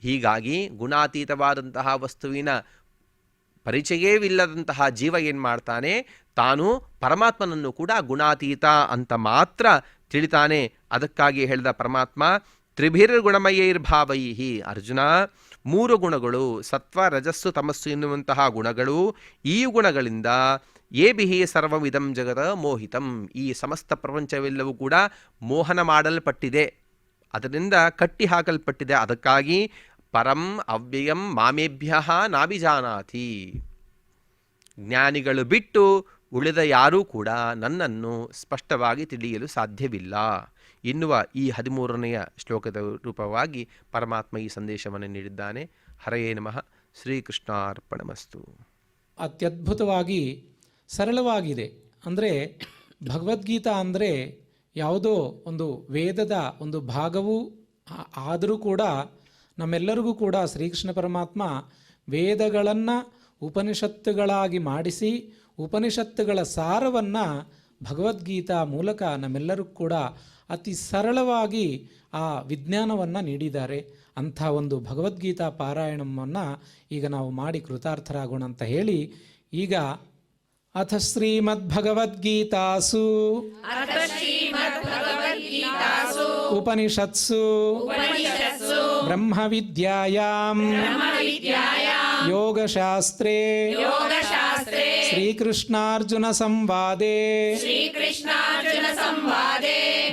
ಹೀಗಾಗಿ ಗುಣಾತೀತವಾದಂತಹ ವಸ್ತುವಿನ ಪರಿಚಯವಿಲ್ಲದಂತಹ ಜೀವ ಏನು ಮಾಡ್ತಾನೆ, ತಾನು ಪರಮಾತ್ಮನನ್ನು ಕೂಡ ಗುಣಾತೀತ ಅಂತ ಮಾತ್ರ ತಿಳಿತಾನೆ. ಅದಕ್ಕಾಗಿ ಹೇಳಿದ ಪರಮಾತ್ಮ ತ್ರಿಭಿರ್ಗುಣಮಯೈರ್ಭಾವೈ. ಅರ್ಜುನ, 3 ಗುಣಗಳು, ಸತ್ವ ರಜಸ್ಸು ತಮಸ್ಸು ಎನ್ನುವಂತಹ ಗುಣಗಳು, ಈ ಗುಣಗಳಿಂದ ಏಬಿಹಿ ಸರ್ವವಿದಂ ಜಗತ ಮೋಹಿತಂ. ಈ ಸಮಸ್ತ ಪ್ರಪಂಚವೆಲ್ಲವೂ ಕೂಡ ಮೋಹನ ಮಾಡಲ್ಪಟ್ಟಿದೆ, ಅದರಿಂದ ಕಟ್ಟಿ ಹಾಕಲ್ಪಟ್ಟಿದೆ. ಅದಕ್ಕಾಗಿ ಪರಂ ಅವ್ಯಯಂ ಮಾಮೇಭ್ಯ ನಾಭಿಜಾನಾತಿ. ಜ್ಞಾನಿಗಳು ಬಿಟ್ಟು ಉಳಿದ ಯಾರೂ ಕೂಡ ನನ್ನನ್ನು ಸ್ಪಷ್ಟವಾಗಿ ತಿಳಿಯಲು ಸಾಧ್ಯವಿಲ್ಲ ಎನ್ನುವ ಈ 13ನೆಯ ಶ್ಲೋಕದ ರೂಪವಾಗಿ ಪರಮಾತ್ಮ ಈ ಸಂದೇಶವನ್ನು ನೀಡಿದ್ದಾನೆ. ಹರಯೇ ನಮಃ. ಶ್ರೀಕೃಷ್ಣಾರ್ಪಣಮಸ್ತು. ಅತ್ಯದ್ಭುತವಾಗಿ ಸರಳವಾಗಿದೆ. ಅಂದರೆ ಭಗವದ್ಗೀತಾ ಅಂದರೆ ಯಾವುದೋ ಒಂದು ವೇದದ ಒಂದು ಭಾಗವೂ ಆದರೂ ಕೂಡ ನಮ್ಮೆಲ್ಲರಿಗೂ ಕೂಡ ಶ್ರೀಕೃಷ್ಣ ಪರಮಾತ್ಮ ವೇದಗಳನ್ನು ಉಪನಿಷತ್ತುಗಳಾಗಿ ಮಾಡಿಸಿ ಉಪನಿಷತ್ತುಗಳ ಸಾರವನ್ನು ಭಗವದ್ಗೀತಾ ಮೂಲಕ ನಮ್ಮೆಲ್ಲರಿಗೂ ಕೂಡ ಅತಿ ಸರಳವಾಗಿ ಆ ವಿಜ್ಞಾನವನ್ನು ನೀಡಿದ್ದಾರೆ. ಅಂಥ ಒಂದು ಭಗವದ್ಗೀತಾ ಪಾರಾಯಣವನ್ನು ಈಗ ನಾವು ಮಾಡಿ ಕೃತಾರ್ಥರಾಗೋಣ ಅಂತ ಹೇಳಿ, ಈಗ ಅಥ ಶ್ರೀಮದ್ಭಗವದ್ಗೀತಾಸು ಉಪನಿಷತ್ಸು ಬ್ರಹ್ಮವಿದ್ಯಾಯಾಂ ಯೋಗಶಾಸ್ತ್ರೇ ಶ್ರೀಕೃಷ್ಣಾರ್ಜುನ ಸಂವಾದೇ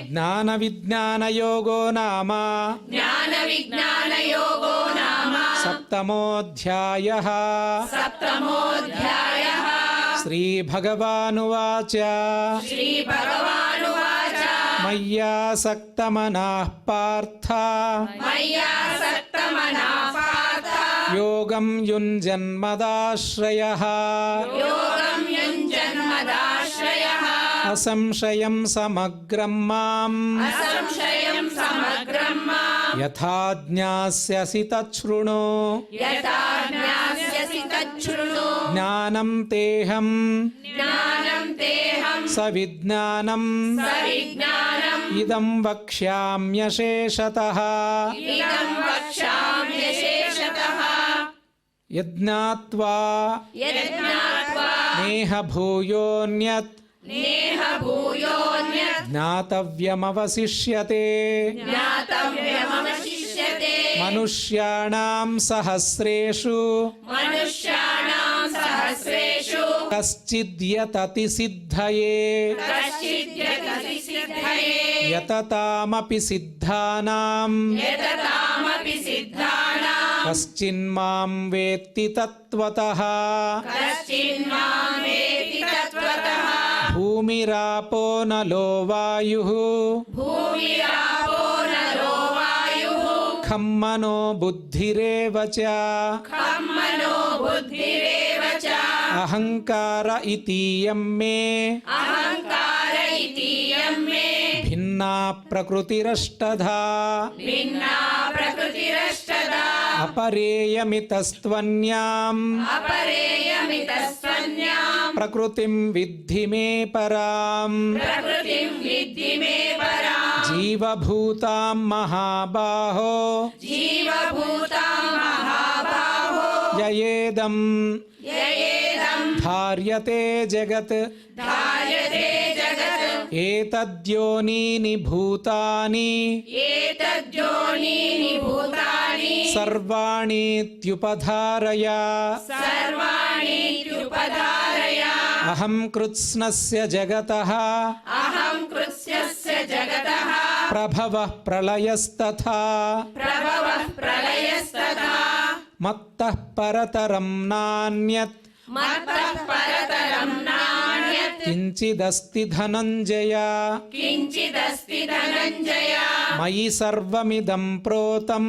ಜ್ಞಾನವಿಜ್ಞಾನಯೋಗೋ ನಾಮ ಸಪ್ತಮೋಧ್ಯಾಯಃ. ಶ್ರೀಭಗವಾನುವಾಚ ಮಯ್ಯಾಸಕ್ತಮನಃ ಪಾರ್ಥ ಯೋಗಂ ಯುಂಜನ್ಮದಾಶ್ರಯಃ ಅಸಂಶಯಂ ಸಮಗ್ರಂ ಮಾಂ ಯಥಾ ಜ್ಞಾಸ್ಯಸಿ ತಚ್ಛೃಣು ಜ್ಞಾನಂ ತೇಹಂ ಸವಿಜ್ಞಾನಂ ಇದಂ ವಕ್ಷ್ಯಾಮ್ಯಶೇಷತಃ. ಯಜ್ಞಾತ್ವಾ ನೇಹ ಭೂಯೋನ್ಯತ್ ಜ್ಞಾತವ್ಯಮವಶಿಷ್ಯತೆ. ಮನುಷ್ಯಾಣಾಂ ಸಹಸ್ರೇಷು కశ్చిద్యతతి సిద్ధయే कश्चिद्यतति सिद्धये యతతామపి సిద్ధానాం यततामपि सिद्धानां కశ్చిన్మాం వేత్తి తత్వతః कश्चिन्मां वेत्ति तत्त्वतः భూమిరాపో నలో వాయుః भूमिरापो नलो वायुः ఖం మనో బుద్ధిరేవ చ खं मनो बुद्धिरेव च అహంకార ఇతీయం మే अहङ्कार इतीयं मे భిన్నా ప్రకృతిరష్టధా भिन्ना प्रकृतिरष्टदा అపరేయమితస్త్వన్యాం अपरेयमितस्त्वन्यां ప్రకృతిం విద్ధి మే పరాం प्रकृतिं विद्धि मे परां జీవభూతాం మహాబాహో जीवभूतां महाबाहो యయేదం ययेदं ధార్యతే జగత్ धार्यते जगत् ఏతద్యోనీని భూతాని एतद्योनीनि भूतानि సర్వాణీత్యుపధారయ सर्वाणीत्युपधारय అహం కృత్స్నస్య జగతః अहं कृत्स्नस्य जगतः ప్రభవః ప్రళయస్తథా प्रभवः प्रलयस्तथा మత్తః పరతరం నాన్యత్ मत्तः परतरं नान्यत् కించిదస్తి ధనంజయ किञ्चिदस्ति धनञ्जय మయి సర్వమిదం ప్రోతం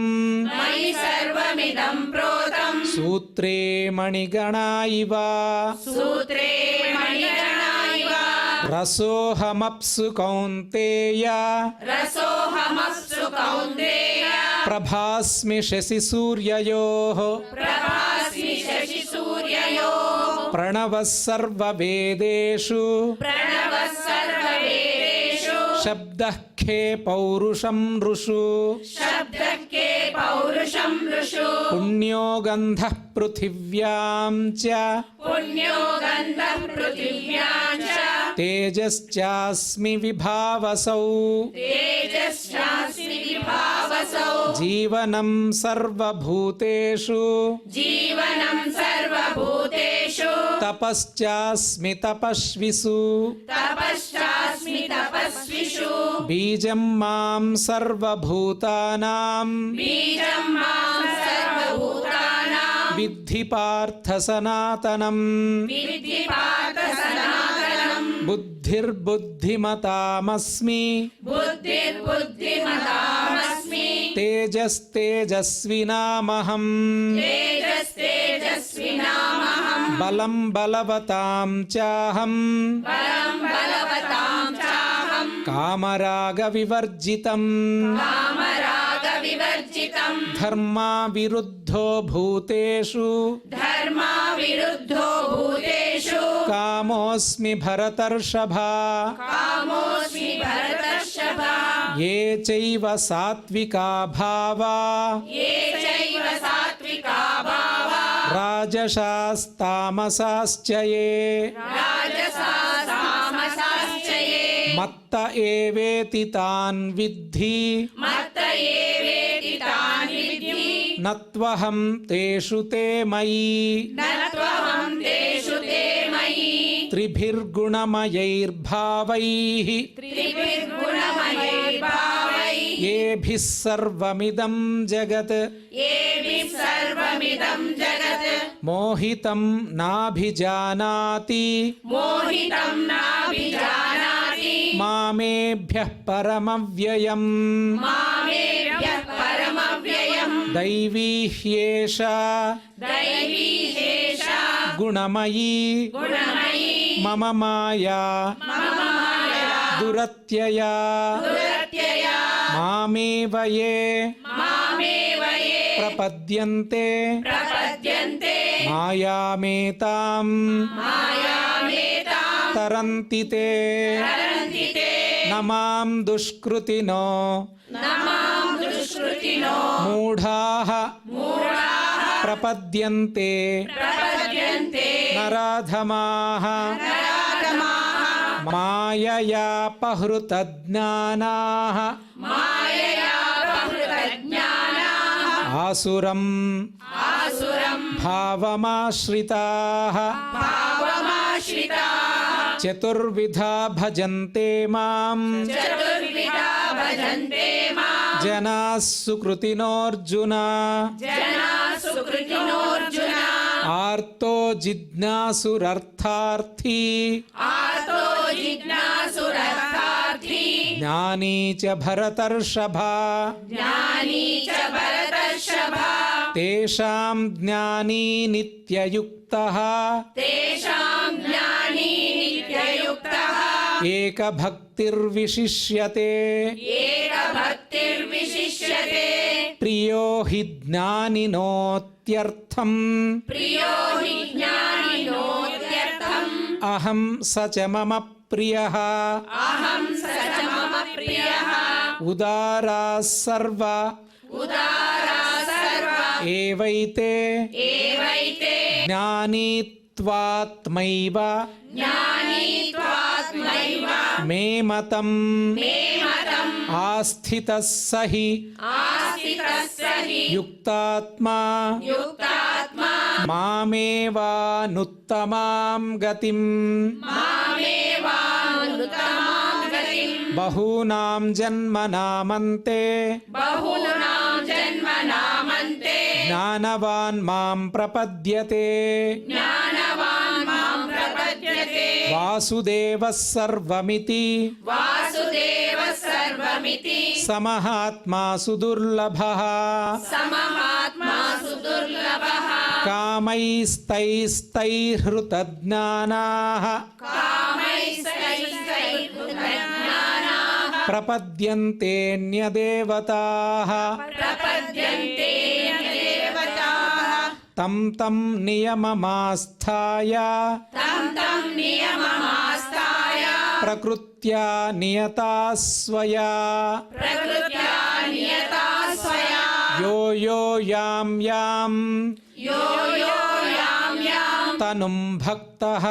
मयि सर्वमिदं प्रोतं సూత్రే మణిగణా ఇవ सूत्रे मणिगणा इव రసోహమప్సు కౌంతేయ रसोऽहमप्सु कौन्तेय ప్రభాస్మి శశి సూర్యయోః प्रभास्मि शशिसूर्ययोः ప్రణవః సర్వవేదేషు प्रणवः सर्ववेदेषु శబ్దః ఖే పౌరుషం ఋషు शब्दः के पौरुषं ऋषु పుణ్యో గంధః పృథివ్యాం చ पुण्यो गन्धः पृथिव्यां च తేజశ్చాస్మి విభావసౌ तेजश्चास्मि विभावसौ జీవనం సర్వభూతేషు जीवनं सर्वभूतेषु తపశ్చాస్మి తపస్విషు तपश्चास्मि तपस्विषु బీజం మాం సర్వభూతానాం बीजं मां सर्वभूतानां విద్ధి పార్థ సనాతనం विद्धि पार्थ सनातनं బుద్ధిర్బుద్ధిమతామస్మి बुद्धिर्बुद्धिमतामस्मि తేజస్తేజస్వినామహం तेजस्तेजस्विनामहं బలం బలవతాం చాహం बलं बलवतां चाहं కామరాగ వివర్జితం कामरागविवर्जितं ధర్మా విరుద్ధో భూతేషు धर्माविरुद्धो भूतेषु కామోస్మి భరతర్షభా कामोऽस्मि भरतर्षभा ఏ చైవ సాత్వికా భావా ये चैव सात्विका भावा రాజసాస్తామసాశ్చ ఏ राजसासामसाश्च ये మత్త ఏవేతి తాన్ విద్ధి मत्त एवेति तान् विद्धि నత్వహం తేషు తే మయి न त्वहं तेषु ते मयि త్రిభిర్గుణమయైర్భావైః त्रिभिर्गुणमयैर्भावैः ఏభిః సర్వమిదం జగత్ येभिः सर्वमिदं जगत् మోహితం నాభిజానాతి मोहितं नाभिजानाति మామేభ్యః పరమవ్యయం मामेभ्यः परमव्ययम् దైవీ హ్యేషా दैवी हेषा గుణమయీ गुणमयी మమ మాయా దురత్యయా दुरत्यया మామేవ యే मामेव ये ప్రపద్యంతే प्रपद्यन्ते మాయామేతాం मायामेतां తరంతి తే तरन्ति ते నమాం దుష్కృతినో न मां दुष्कृतिनो మూఢాః ప్రపద్యంతే प्रपद्यन्ते నరాధమాః नराधमाः మాయయాపహృతజ్ఞానాః मायया बहुतज्ञानाः ఆసురం आसुरं భావమాశ్రితాః भावमाश्रिताः आश्रिताः चतुर्विधा भजन्ते मां चतुर्विधा भजन्ते मां जनाः सुकृतिनोऽर्जुन जनाः सुकृतिनोऽर्जुन आर्तो जिज्ञासुरर्थार्थी आर्तो जिज्ञासुरर्थार्थी ज्ञानी च भरतर्षभा ज्ञानी च भरतर्षभा तेषां ज्ञानी नित्ययुक्तः तेषां ज्ञानी नित्ययुक्तः एकभक्तिर्विशिष्यते एकभक्तिर्विशिष्यते प्रियो हि ज्ञानिनोत्यर्थम् प्रियो हि ज्ञानिनोत्यर्थम् अहं स च मम प्रियः अहं स च मम प्रियः उदाराः सर्व उदाराः सर्व एवैते एवैते ज्ञानी त्वात्मैव ज्ञानी त्वात्मैव मे मतम् मे मतम् आस्थितः स हि आस्थितः स हि युक्तात्मा युक्तात्मा मामेवानुत्तमां गतिम् मामेवानुत्तमां गतिम् बहूनां जन्मनामन्ते बहूनां जन्मनामन्ते ज्ञानवान् मां प्रपद्यते ज्ञानवान् मां प्रपद्यते वासुदेवः सर्वमिति वासुदेवः सर्वमिति समहात्मा सुदुर्लभः समहात्मा सुदुर्लभः कामैस्तैस्तैहृतज्ञानाः कामैस्तैस्तैर्हृतज्ञानाः प्रपद्यन्तेऽन्यदेवताः प्रपद्यन्ते देवताः तं तं नियममास्थाय तं तं नियममास्ताय प्रकृत्या नियता स्वया प्रकृत्या नियता स्वया यो यो यां यां यो यो यां यां तनुं भक्तः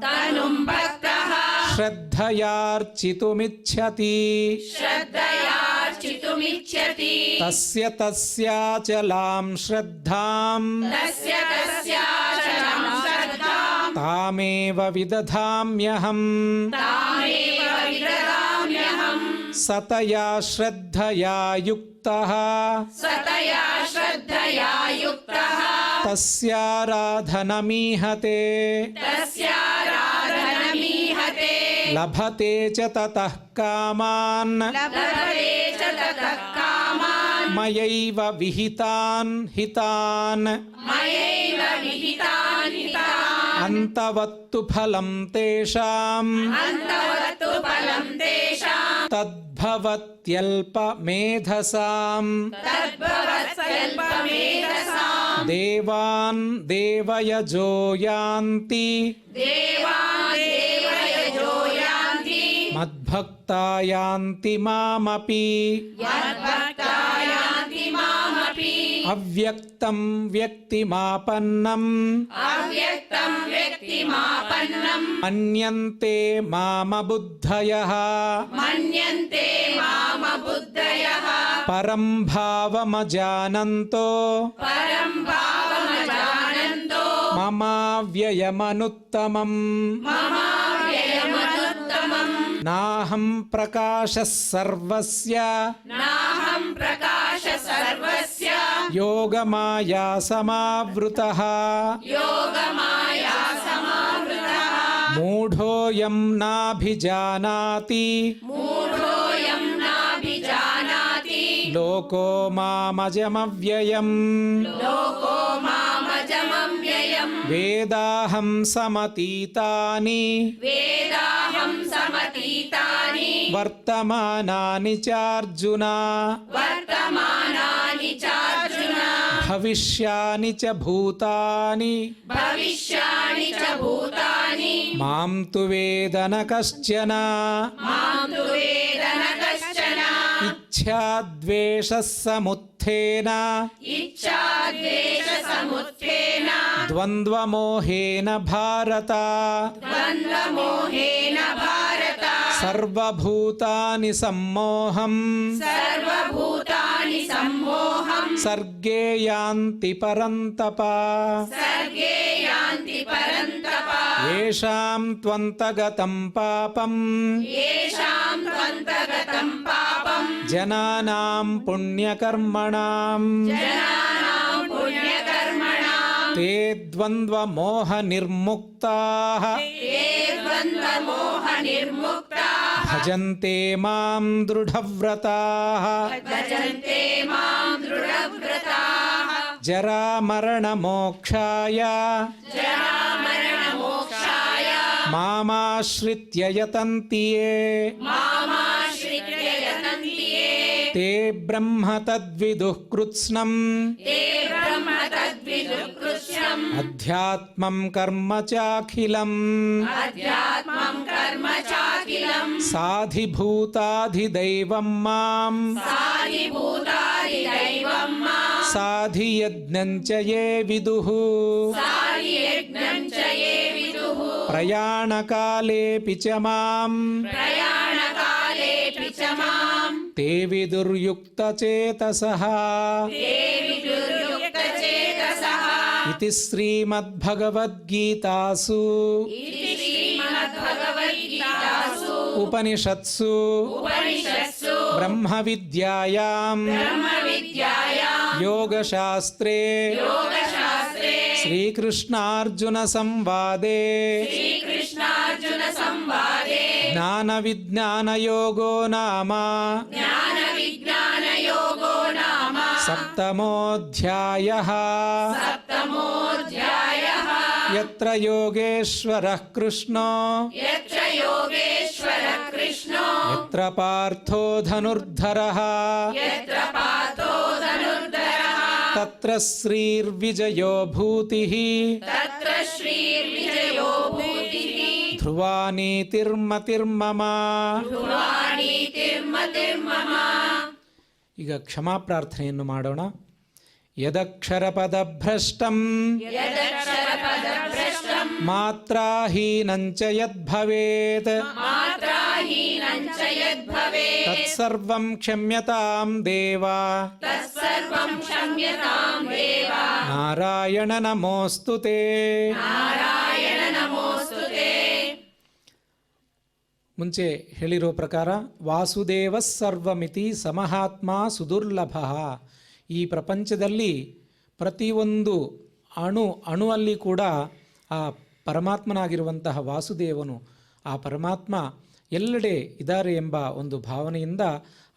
तनुं भक्तः श्रद्धयार्चितुमिच्छति श्रद्धयार्चितुमिच्छति तस्य तस्याचलां श्रद्धां तस्य तस्याचलं श्रद्धां तामेव विदधाम्यहम् तामेव विददाम्यहम् सतया श्रद्धया युक्तः सतया श्रद्धया युक्तः तस्याराधनमीहते तस्याराधनमीहते लभते च ततः कामान् लभते च ततः कामान् मयैव विहितान् हितान् मयैव विहितान् हितान् अन्तवत्तु फलं तेषाम् अन्तवत्तु फलं तेषां तद्भवत्यल्पमेधसाम् तद्भवत्सल्पमेधसां देवान् देवयजो यान्ति देवान् देवयजो यान्ति मद्भक्ता यान्ति मामपि यद्भक्ता यान्ति मामपि अव्यक्तं व्यक्तिमापन्नम् अव्यक्तं व्यक्तिमापन्नं मन्यन्ते मामबुद्धयः मन्यन्ते मामबुद्धयः परं भावमजानन्तो परं भावमजानन्तो ममाव्ययमनुत्तमम् ममाव्ययमनुत्तमम् नाहं प्रकाशः सर्वस्य नाहं प्रकाश सर्वस्य योगमाया समावृतः योगमाया समावृतः मूढोऽयं नाभिजानाति मूढोऽयं नाभिजानाति लोको मामजमव्ययम् लोको मामजमव्ययम् वेदाहं समतीतानि वेदाहं समतीतानि वर्तमानानि चार्जुन वर्तमानानि चार्जुन भविष्यानि च भूतानि भविष्याणि च भूतानि मां तु वेद न कश्चन मां तु वेद न कश्चन इच्छाद्वेषः समुत्थेन इच्छाद्वेषसमुत्थेन द्वन्द्वमोहेन भारत द्वन्द्वमोहेन भारत सर्वभूतानि सम्मोहम् सर्वभूतानि सम्मोहं सर्गे यान्ति परन्तप सर्गे यान्ति परन्तप ಯೇಷಾಂ ತ್ವಂತಗತಂ ಪಾಪಂ येषां त्वन्तगतं पापं ಜನಾನಾಂ ಪುಣ್ಯಕರ್ಮಣಾಂ जनानां पुण्यकर्मणां ತೇ ದ್ವಂದ್ವ ಮೋಹ ನಿರ್ಮುಕ್ತಾಃ ये द्वन्द्वमोहनिर्मुक्ताः ಭಜಂತೆ ಮಾಂ ದೃಢವ್ರತಾಃ भजन्ते मां दृढव्रताः ಜರಾ ಮರಣ ಮೋಕ್ಷಾಯ जरामरणमोक्षाय ಮಾಮಾಶ್ರಿತ್ಯ ಯತಂತಿ ಯೇ मामाश्रित्य यतन्ति ये ತೇ ಬ್ರಹ್ಮ ತದ್ವಿದುಃ ಕೃತ್ಸ್ನಂ ते ब्रह्म तद्विदुःकृष्यम् ಅಧ್ಯಾತ್ಮಂ ಕರ್ಮ ಚಾಖಿಲಂ अध्यात्मं कर्म चाखिलम् ಸಾಧಿಭೂತಾಧಿದೈವಂ ಮಾಂ साधिभूतादिदैवं मां ಸಾಧಿಯಜ್ಞಂಚ ಯೇ ವಿದುಃ साधियज्ञं च ये विदुः ಪ್ರಯಾಣಕಾಲೇಪಿ ಚ ಮಾಂ प्रयाणकालेऽपि च मां ತೇ ವಿದುರ್ಯುಕ್ತಚೇತಸಃ ते विदुर्युक्तचेतसः ಇತಿ ಶ್ರೀಮದ್ಭಗವದ್ಗೀತಾಸು इति श्रीमद्भगवद्गीतासु ಉಪನಿಷತ್ಸು उपनिषत्सु ಬ್ರಹ್ಮವಿದ್ಯಾಯಾಂ ब्रह्मविद्यायां ಯೋಗಶಾಸ್ತ್ರೇ योगशास्त्रे ಶ್ರೀಕೃಷ್ಣಾರ್ಜುನ ಸಂವಾದೇ श्रीकृष्णार्जुनसंवादे ಜ್ಞಾನವಿಜ್ಞಾನಯೋಗೋ ನಾಮ ज्ञानविज्ञानयोगो नाम ಸಪ್ತಮೋಧ್ಯಾಯಃ सप्तमोऽध्यायः ಯತ್ರ ಯೋಗೇಶ್ವರಃ ಕೃಷ್ಣೋ यत्र योगेश्वरः कृष्णो ಯತ್ರ ಪಾರ್ಥೋ ಧನುರ್ಧರಃ यत्र पार्थो धनुर्धरः ತತ್ರ ಶ್ರೀರ್ವಿಜಯೋ ಭೂತಿಃ तत्र श्रीर्विजयो भूतिः ಧ್ರುವಾ ನೀತಿರ್ಮತಿರ್ಮಮ. ಧ್ರುವಾಣೀತಿರ್ಮತಿರ್ಮಮ. ಈಗ ಕ್ಷಮಾ ಪ್ರಾರ್ಥನೆಯನ್ನು ಮಾಡೋಣ. ಯದಕ್ಷರಪದಭ್ರಷ್ಟಂ यदक्षरपदभ्रष्टं ಮಾತ್ರಾಹೀನಂಚ ಯದ್ಭವೇತ್ मात्राहीनं च यद्भवेत् ತತ್ಸರ್ವಂ ಕ್ಷಮ್ಯತಾಂ ದೇವ. तत्सर्वं क्षम्यतां देव. ನಾರಾಯಣ ನಮೋಸ್ತುತೇ. नारायण नमोऽस्तु ते. ಮುಂಚೆ ಹೇಳಿರೋ ಪ್ರಕಾರ ವಾಸುದೇವ ಸರ್ವಮಿತಿ ಸಮಹಾತ್ಮ ಸುದುರ್ಲಭ. ಈ ಪ್ರಪಂಚದಲ್ಲಿ ಪ್ರತಿಯೊಂದು ಅಣುವಲ್ಲಿ ಕೂಡ ಆ ಪರಮಾತ್ಮನಾಗಿರುವಂತಹ ವಾಸುದೇವನು, ಆ ಪರಮಾತ್ಮ ಎಲ್ಲೆಡೆ ಇದ್ದಾರೆ ಎಂಬ ಒಂದು ಭಾವನೆಯಿಂದ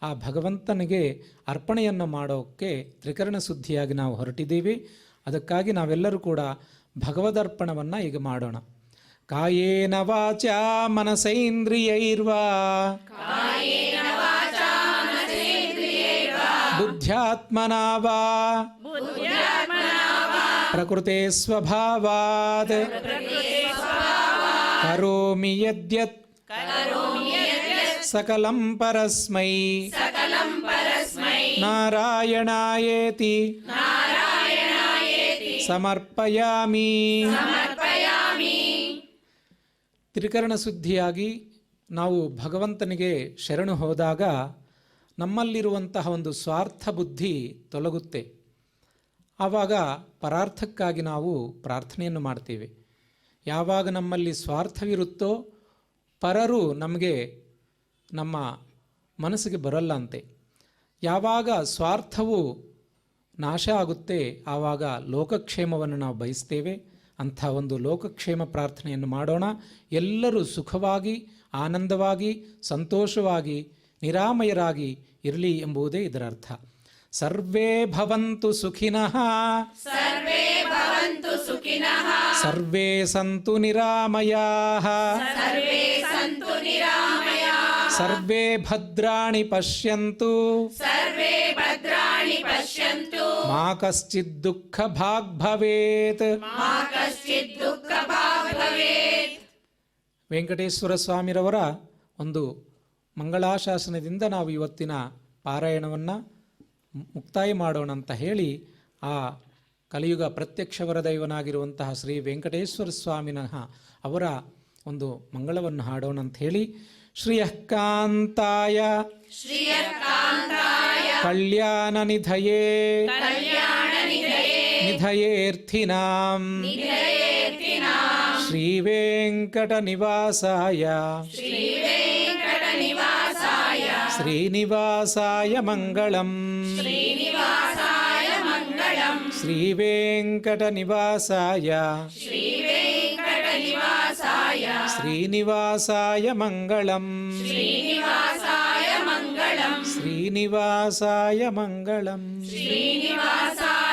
ಆ ಭಗವಂತನಿಗೆ ಅರ್ಪಣೆಯನ್ನು ಮಾಡೋಕ್ಕೆ ತ್ರಿಕರಣ ಶುದ್ಧಿಯಾಗಿ ನಾವು ಹೊರಟಿದ್ದೀವಿ. ಅದಕ್ಕಾಗಿ ನಾವೆಲ್ಲರೂ ಕೂಡ ಭಗವದರ್ಪಣವನ್ನು ಈಗ ಮಾಡೋಣ. ಕಾಯೇನ ವಾಚಾ ಮನಸೈಂದ್ರಿಯೈರ್ವಾ ಬುದ್ಧ್ಯಾತ್ಮನಾ ವಾ ಪ್ರಕೃತೆ ಸ್ವಭಾವಾತ್ ಕರೋಮಿ ಯದ್ಯತ್ ಸಕಲಂ ಪರಸ್ಮೈ सकलं परस्मै ನಾರಾಯಣಾಯೇತಿ ಸಮರ್ಪಯಾಮಿ. समर्पयामि. ತ್ರಿಕರಣ ಶುದ್ಧಿಯಾಗಿ ನಾವು ಭಗವಂತನಿಗೆ ಶರಣು ಹೋದಾಗ ನಮ್ಮಲ್ಲಿರುವಂತಹ ಒಂದು ಸ್ವಾರ್ಥ ಬುದ್ಧಿ ತೊಲಗುತ್ತೆ. ಆವಾಗ ಪರಾರ್ಥಕ್ಕಾಗಿ ನಾವು ಪ್ರಾರ್ಥನೆಯನ್ನು ಮಾಡ್ತೇವೆ. ಯಾವಾಗ ನಮ್ಮಲ್ಲಿ ಸ್ವಾರ್ಥವಿರುತ್ತೋ ಪರರು ನಮಗೆ ನಮ್ಮ ಮನಸ್ಸಿಗೆ ಬರಲ್ಲ ಅಂತೆ. ಯಾವಾಗ ಸ್ವಾರ್ಥವು ನಾಶ ಆಗುತ್ತೆ ಆವಾಗ ಲೋಕಕ್ಷೇಮವನ್ನು ನಾವು ಬಯಸ್ತೇವೆ. ಅಂಥ ಒಂದು ಲೋಕಕ್ಷೇಮ ಪ್ರಾರ್ಥನೆಯನ್ನು ಮಾಡೋಣ. ಎಲ್ಲರೂ ಸುಖವಾಗಿ, ಆನಂದವಾಗಿ, ಸಂತೋಷವಾಗಿ, ನಿರಾಮಯರಾಗಿ ಇರಲಿ ಎಂಬುದೇ ಇದರ ಅರ್ಥ. ಸರ್ವೇ ಭವಂತು ಸುಖಿನಃ, सर्वे भवन्तु सुखिनः, ಸರ್ವೇ ಸಂತು ನಿರಾಮಯಾಃ, सर्वे सन्तु निरामयाः, ಸರ್ವೇ ಭದ್ರಾಣಿ ಪಶ್ಯಂತು, सर्वे भद्राणि पश्यन्तु, ಮಾ ಕಶ್ಚಿತ್ ದುಃಖ ಭಾಗ್ ಭವೇತ್. मा कश्चित् दुःखभाग् भवेत्. ವೆಂಕಟೇಶ್ವರ ಸ್ವಾಮಿರವರ ಒಂದು ಮಂಗಳಾಶಾಸನದಿಂದ ನಾವು ಇವತ್ತಿನ ಪಾರಾಯಣವನ್ನು ಮುಕ್ತಾಯ ಮಾಡೋಣ ಅಂತ ಹೇಳಿ ಆ ಕಲಿಯುಗ ಪ್ರತ್ಯಕ್ಷ ವರದೈವನಾಗಿರುವಂತಹ ಶ್ರೀ ವೆಂಕಟೇಶ್ವರ ಸ್ವಾಮಿನಃ ಅವರ ಒಂದು ಮಂಗಳವನ್ನು ಹಾಡೋಣ ಅಂತ ಹೇಳಿ ಶ್ರೀಯಃಕಾಂತಾಯ श्रियकान्ताय ಕಲ್ಯಾಣ ನಿಧಯೇ कल्याणनिधये ನಿಧಯೇರ್ಥಿನಾಂ निधयेऽर्थिनां శ్రీవేంకటనివాసాయ श्रीवेङ्कटनिवासाय శ్రీనివాసాయ మంగళం श्रीनिवासाय मङ्गलम् శ్రీవేంకటనివాసాయ श्रीवेङ्कटनिवासाय శ్రీనివాసాయ మంగళం श्रीनिवासाय मङ्गलम् శ్రీనివాసాయ మంగళం श्रीनिवासाय